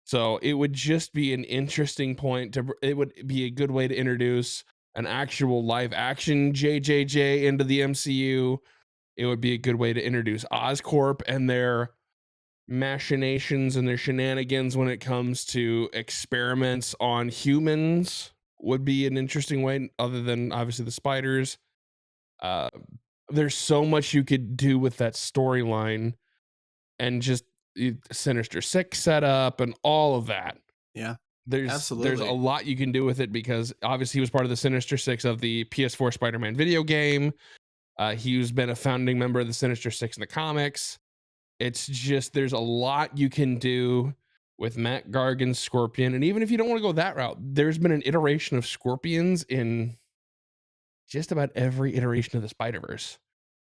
D: So it would just be an interesting point it would be a good way to introduce an actual live action JJJ into the MCU. It would be a good way to introduce Oscorp and their machinations and their shenanigans when it comes to experiments on humans. Would be an interesting way, other than obviously the spiders. Uh, there's so much you could do with that storyline, and just Sinister Six setup and all of that.
A: Yeah,
D: There's
A: absolutely.
D: a lot you can do with it, because obviously he was part of the Sinister Six of the PS4 Spider-Man video game. He's been a founding member of the Sinister Six in the comics. It's just, there's a lot you can do with Matt Gargan's Scorpion. And even if you don't want to go that route, there's been an iteration of Scorpions in just about every iteration of the Spider-Verse.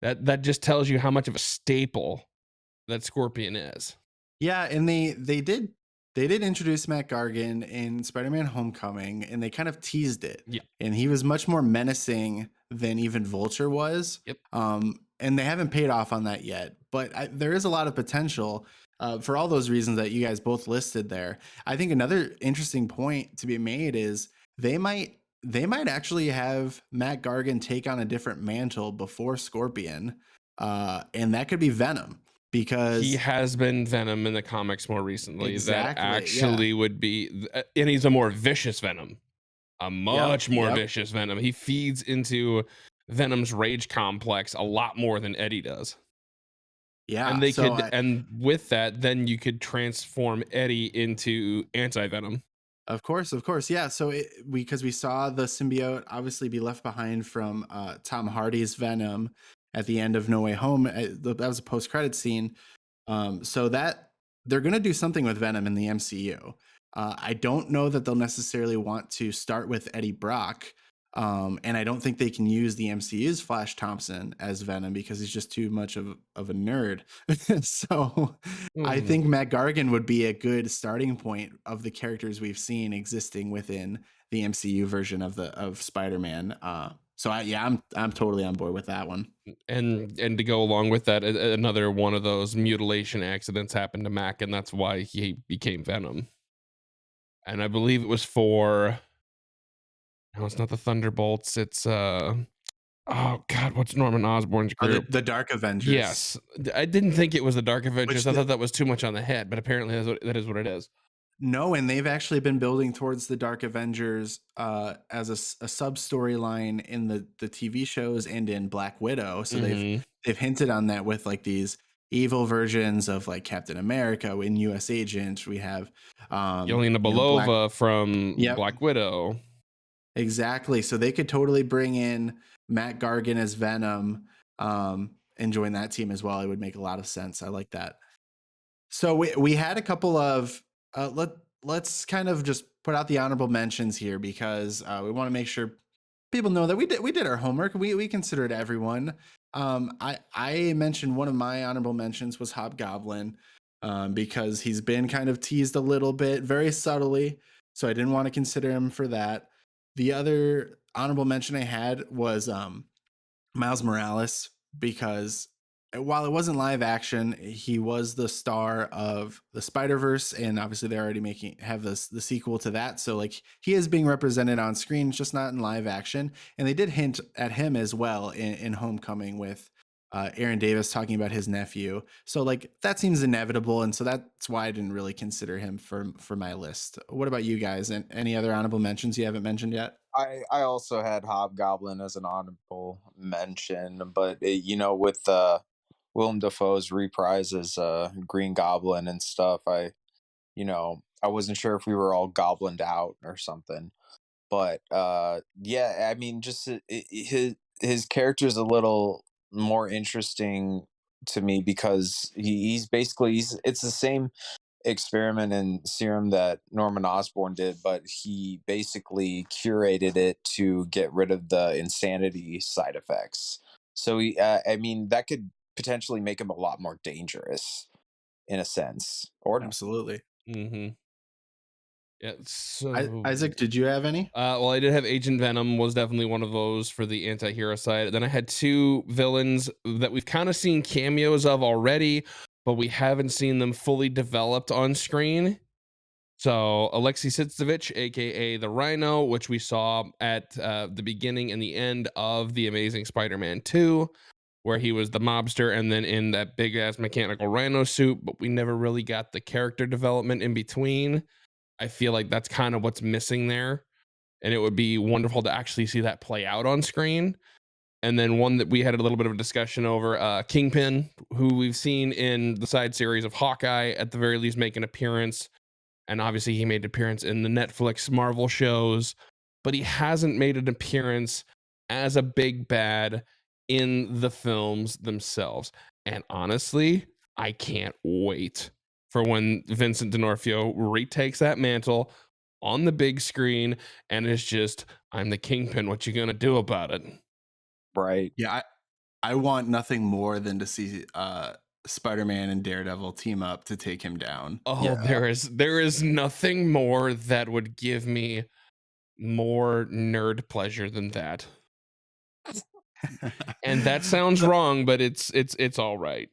D: That just tells you how much of a staple that Scorpion is.
A: Yeah, and they did introduce Matt Gargan in Spider-Man Homecoming, and they kind of teased it.
D: Yeah.
A: And he was much more menacing than even Vulture was.
D: Yep.
A: And they haven't paid off on that yet, but there is a lot of potential for all those reasons that you guys both listed there. I think another interesting point to be made is they might actually have Matt Gargan take on a different mantle before Scorpion, and that could be Venom. Because
D: he has been Venom in the comics more recently.
A: Exactly,
D: That actually would be, and he's a more vicious Venom, a much more vicious Venom. He feeds into Venom's rage complex a lot more than Eddie does.
A: Yeah.
D: And they
A: So
D: could, and with that, then you could transform Eddie into anti-venom.
A: of course, of course. Yeah. So because we saw the symbiote obviously be left behind from Tom Hardy's Venom at the end of No Way Home. That was a post-credit scene. So that they're going to do something with Venom in the MCU. I don't know that they'll necessarily want to start with Eddie Brock. And I don't think they can use the MCU's Flash Thompson as Venom because he's just too much of a nerd. So I think Matt Gargan would be a good starting point of the characters we've seen existing within the MCU version of Spider-Man. I'm totally on board with that one.
D: And to go along with that, another one of those mutilation accidents happened to Mac, and that's why he became Venom. And I believe it was for, no, it's not the Thunderbolts. It's oh God, what's Norman Osborn's group?
A: The Dark Avengers.
D: Yes, I didn't think it was the Dark Avengers. I
A: the-
D: thought that was too much on the head, but apparently that is what it is.
A: No, and they've actually been building towards the Dark Avengers as a sub storyline in the TV shows and in Black Widow. So they've hinted on that with like these evil versions of like Captain America in U.S. Agent. We have
D: Yelena Belova from Black Widow.
A: Exactly. So they could totally bring in Matt Gargan as Venom and join that team as well. It would make a lot of sense. I like that. So we had a couple of let's kind of just put out the honorable mentions here because we want to make sure people know that we did our homework. We considered everyone. I mentioned one of my honorable mentions was Hobgoblin because he's been kind of teased a little bit, very subtly. So I didn't want to consider him for that. The other honorable mention I had was Miles Morales because while it wasn't live action, he was the star of the Spider-Verse, and obviously they're already have the sequel to that. So like he is being represented on screen, just not in live action. And they did hint at him as well in Homecoming with Aaron Davis talking about his nephew. So like that seems inevitable, and so that's why I didn't really consider him for my list. What about you guys? And any other honorable mentions you haven't mentioned yet?
E: I also had Hobgoblin as an honorable mention, but with Willem Dafoe's reprise as Green Goblin and stuff, I wasn't sure if we were all goblined out or something. But yeah, I mean, just his character is a little more interesting to me because he's basically it's the same experiment and serum that Norman Osborn did, but he basically curated it to get rid of the insanity side effects. So I mean, that could potentially make him a lot more dangerous in a sense. Or
A: Absolutely.
D: Mm-hmm. Yeah. So
A: Isaac, did you have any?
D: Well, I did have Agent Venom was definitely one of those for the anti-hero side. Then I had two villains that we've kind of seen cameos of already, but we haven't seen them fully developed on screen. So Alexei Sitsevich, aka the Rhino, which we saw at the beginning and the end of the Amazing Spider-Man 2, where he was the mobster and then in that big ass mechanical rhino suit, but we never really got the character development in between. I feel like that's kind of what's missing there. And it would be wonderful to actually see that play out on screen. And then one that we had a little bit of a discussion over, Kingpin, who we've seen in the side series of Hawkeye, at the very least make an appearance. And obviously he made an appearance in the Netflix Marvel shows, but he hasn't made an appearance as a big bad in the films themselves. And honestly, I can't wait for when Vincent D'Onofrio retakes that mantle on the big screen and it's just, I'm the Kingpin, what you gonna do about it?
E: Right.
A: Yeah, I want nothing more than to see Spider-Man and Daredevil team up to take him down.
D: Oh,
E: Yeah.
D: there is nothing more that would give me more nerd pleasure than that. And that sounds wrong, but it's all right.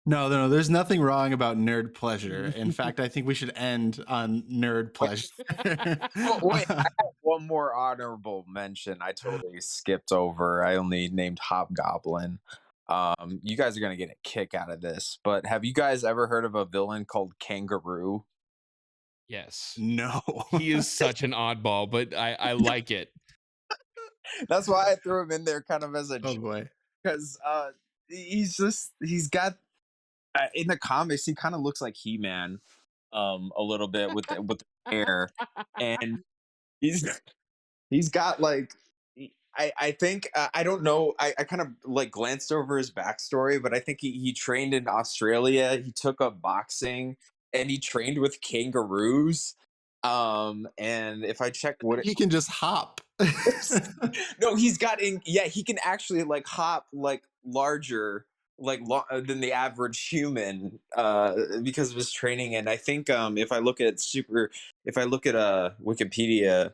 A: No, there's nothing wrong about nerd pleasure. In fact, I think we should end on nerd pleasure.
E: Oh, wait, I have one more honorable mention I totally skipped over. I only named Hobgoblin. You guys are gonna get a kick out of this, but have you guys ever heard of a villain called Kangaroo?
D: Yes.
A: No.
D: He is such an oddball, but I like it.
E: That's why I threw him in there kind of as a
A: Oh boy.
E: because he's got In the comics, he kind of looks like He-Man, a little bit with the hair, and he's he's got like I think I don't know. I kind of like glanced over his backstory, but I think he trained in Australia. He took up boxing and he trained with kangaroos. And if I check what
A: He can just hop.
E: no, he's got in. Yeah, he can actually like hop like larger, like than the average human, because of his training. And I think if I look at Wikipedia,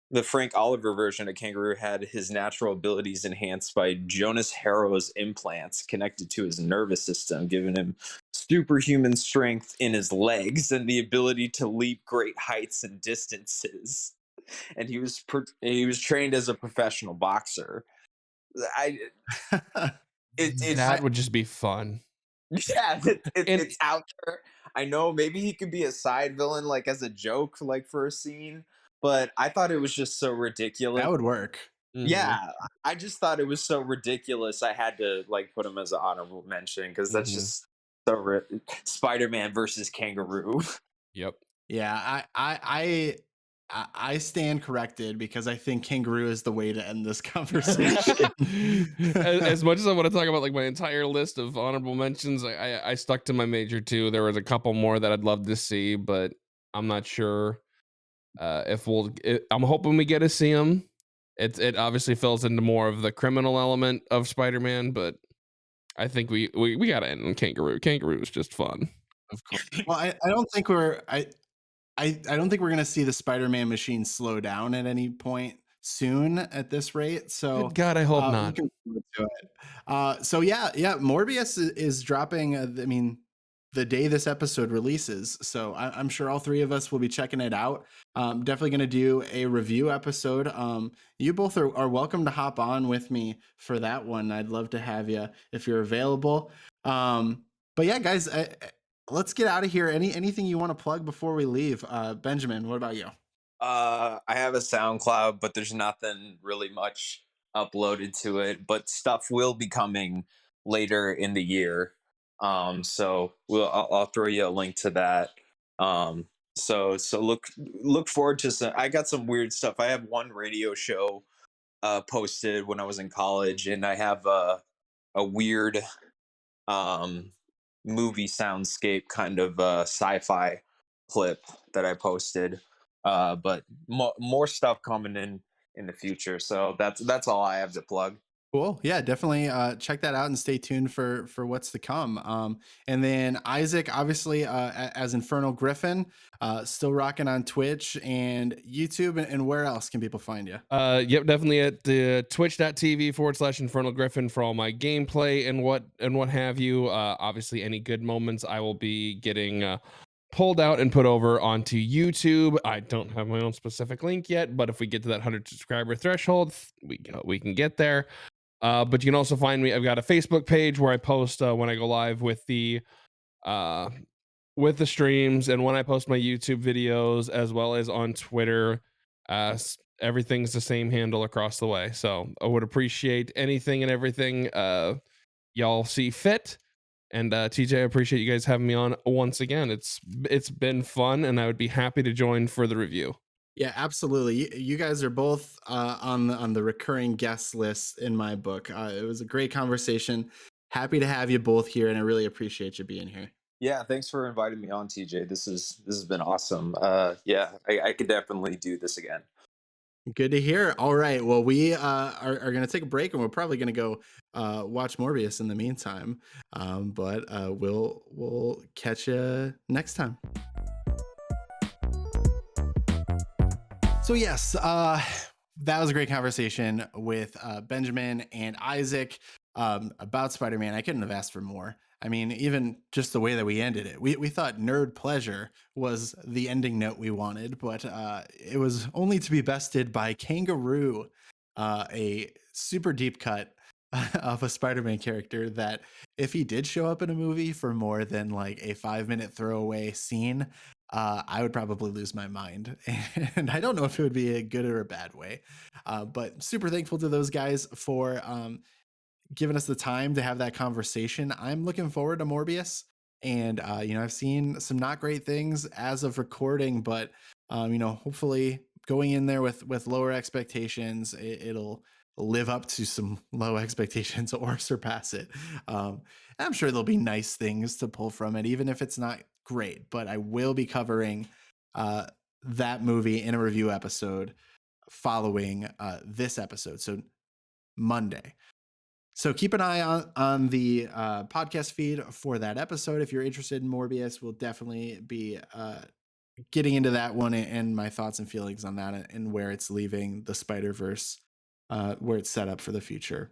E: the Frank Oliver version of Kangaroo had his natural abilities enhanced by Jonas Harrow's implants connected to his nervous system, giving him superhuman strength in his legs and the ability to leap great heights and distances. And he was trained as a professional boxer. I it's
D: That would just be fun.
E: yeah,
D: And
E: it's out there. I know maybe he could be a side villain, like as a joke, like for a scene, but I thought it was just so ridiculous.
A: That would work.
E: Yeah, I just thought it was so ridiculous. I had to like put him as an honorable mention because that's just so Spider-Man versus Kangaroo.
D: Yep.
A: Yeah, I stand corrected because I think kangaroo is the way to end this conversation.
D: As much as I want to talk about like my entire list of honorable mentions, I stuck to my major two. There was a couple more that I'd love to see, but I'm not sure if I'm hoping we get to see them. It obviously fills into more of the criminal element of Spider-Man, but I think we gotta end on Kangaroo. Kangaroo is just fun.
A: Of course. Well, I don't think I don't think we're gonna see the Spider-Man machine slow down at any point soon at this rate. So
D: Good God, I hope not.
A: looking forward to it. So yeah, Morbius is dropping. I mean, the day this episode releases. So I'm sure all three of us will be checking it out. Definitely going to do a review episode. You both are welcome to hop on with me for that one. I'd love to have you if you're available. But yeah, guys, let's get out of here. Anything you want to plug before we leave? Benjamin, what about you?
E: I have a SoundCloud, but there's nothing really much uploaded to it. But stuff will be coming later in the year. So I'll throw you a link to that. So look forward to some. I got some weird stuff. I have one radio show posted when I was in college, and I have a weird movie soundscape kind of sci-fi clip that I posted. But more stuff coming in the future. So that's all I have to plug.
A: Cool. Yeah, definitely check that out and stay tuned for what's to come. And then Isaac, obviously, as InfernalGriffin, still rocking on Twitch and YouTube. And where else can people find you?
D: Yep, definitely at the twitch.tv/InfernalGriffin for all my gameplay and what have you. Obviously, any good moments I will be getting pulled out and put over onto YouTube. I don't have my own specific link yet, but if we get to that 100 subscriber threshold, we can get there. But you can also find me. I've got a Facebook page where I post when I go live with the streams and when I post my YouTube videos, as well as on Twitter. Everything's the same handle across the way. So I would appreciate anything and everything y'all see fit. And TJ, I appreciate you guys having me on once again. It's been fun, and I would be happy to join for the review.
A: Yeah, absolutely. You guys are both on the recurring guest list in my book. It was a great conversation. Happy to have you both here, and I really appreciate you being here.
E: Yeah, thanks for inviting me on, TJ. This has been awesome. Yeah, I could definitely do this again.
A: Good to hear. All right. Well, we are going to take a break, and we're probably going to go watch Morbius in the meantime. But we'll catch you next time. So yes, that was a great conversation with Benjamin and Isaac about Spider-Man. I couldn't have asked for more. I mean, even just the way that we ended it, we thought nerd pleasure was the ending note we wanted, but it was only to be bested by Kangaroo, a super deep cut of a Spider-Man character that if he did show up in a movie for more than like a 5-minute throwaway scene, I would probably lose my mind. And I don't know if it would be a good or a bad way, but super thankful to those guys for giving us the time to have that conversation. I'm looking forward to Morbius. And I've seen some not great things as of recording, but hopefully going in there with lower expectations, it'll live up to some low expectations or surpass it. I'm sure there'll be nice things to pull from it, even if it's not great. But I will be covering that movie in a review episode following this episode, so Monday. So keep an eye on the podcast feed for that episode. If you're interested in Morbius, we'll definitely be getting into that one and my thoughts and feelings on that and where it's leaving the Spider-Verse, where it's set up for the future.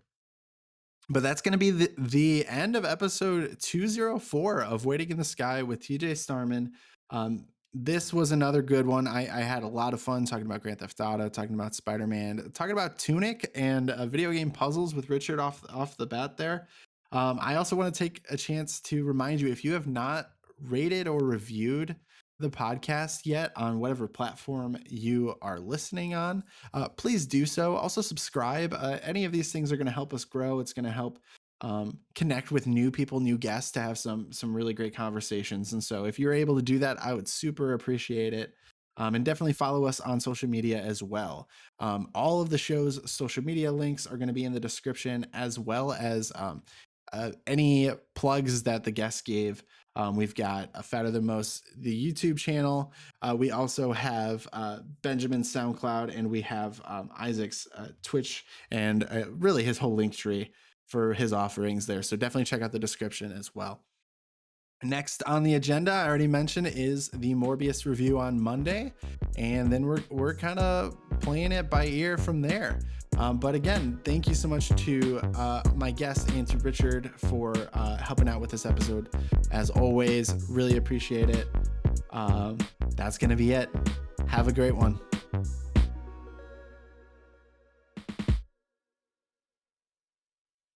A: But that's going to be the end of episode 204 of Waiting in the Sky with TJ Starman. This was another good one. I had a lot of fun talking about Grand Theft Auto, talking about Spider-Man, talking about Tunic and video game puzzles with Richard off the bat there. I also want to take a chance to remind you, if you have not rated or reviewed the podcast yet on whatever platform you are listening on, please do so. Also subscribe. Any of these things are going to help us grow. It's going to help connect with new people, new guests, to have some really great conversations. And so if you're able to do that, I would super appreciate it. And definitely follow us on social media as well. All of the show's social media links are going to be in the description, as well as any plugs that the guests gave. We've got Fatter Than Most, the YouTube channel. We also have Benjamin's SoundCloud, and we have Isaac's Twitch, and really his whole link tree for his offerings there. So definitely check out the description as well. Next on the agenda, I already mentioned, is the Morbius review on Monday, and then we're kind of playing it by ear from there. But again, thank you so much to my guest and to Richard for helping out with this episode. As always, really appreciate it. That's going to be it. Have a great one.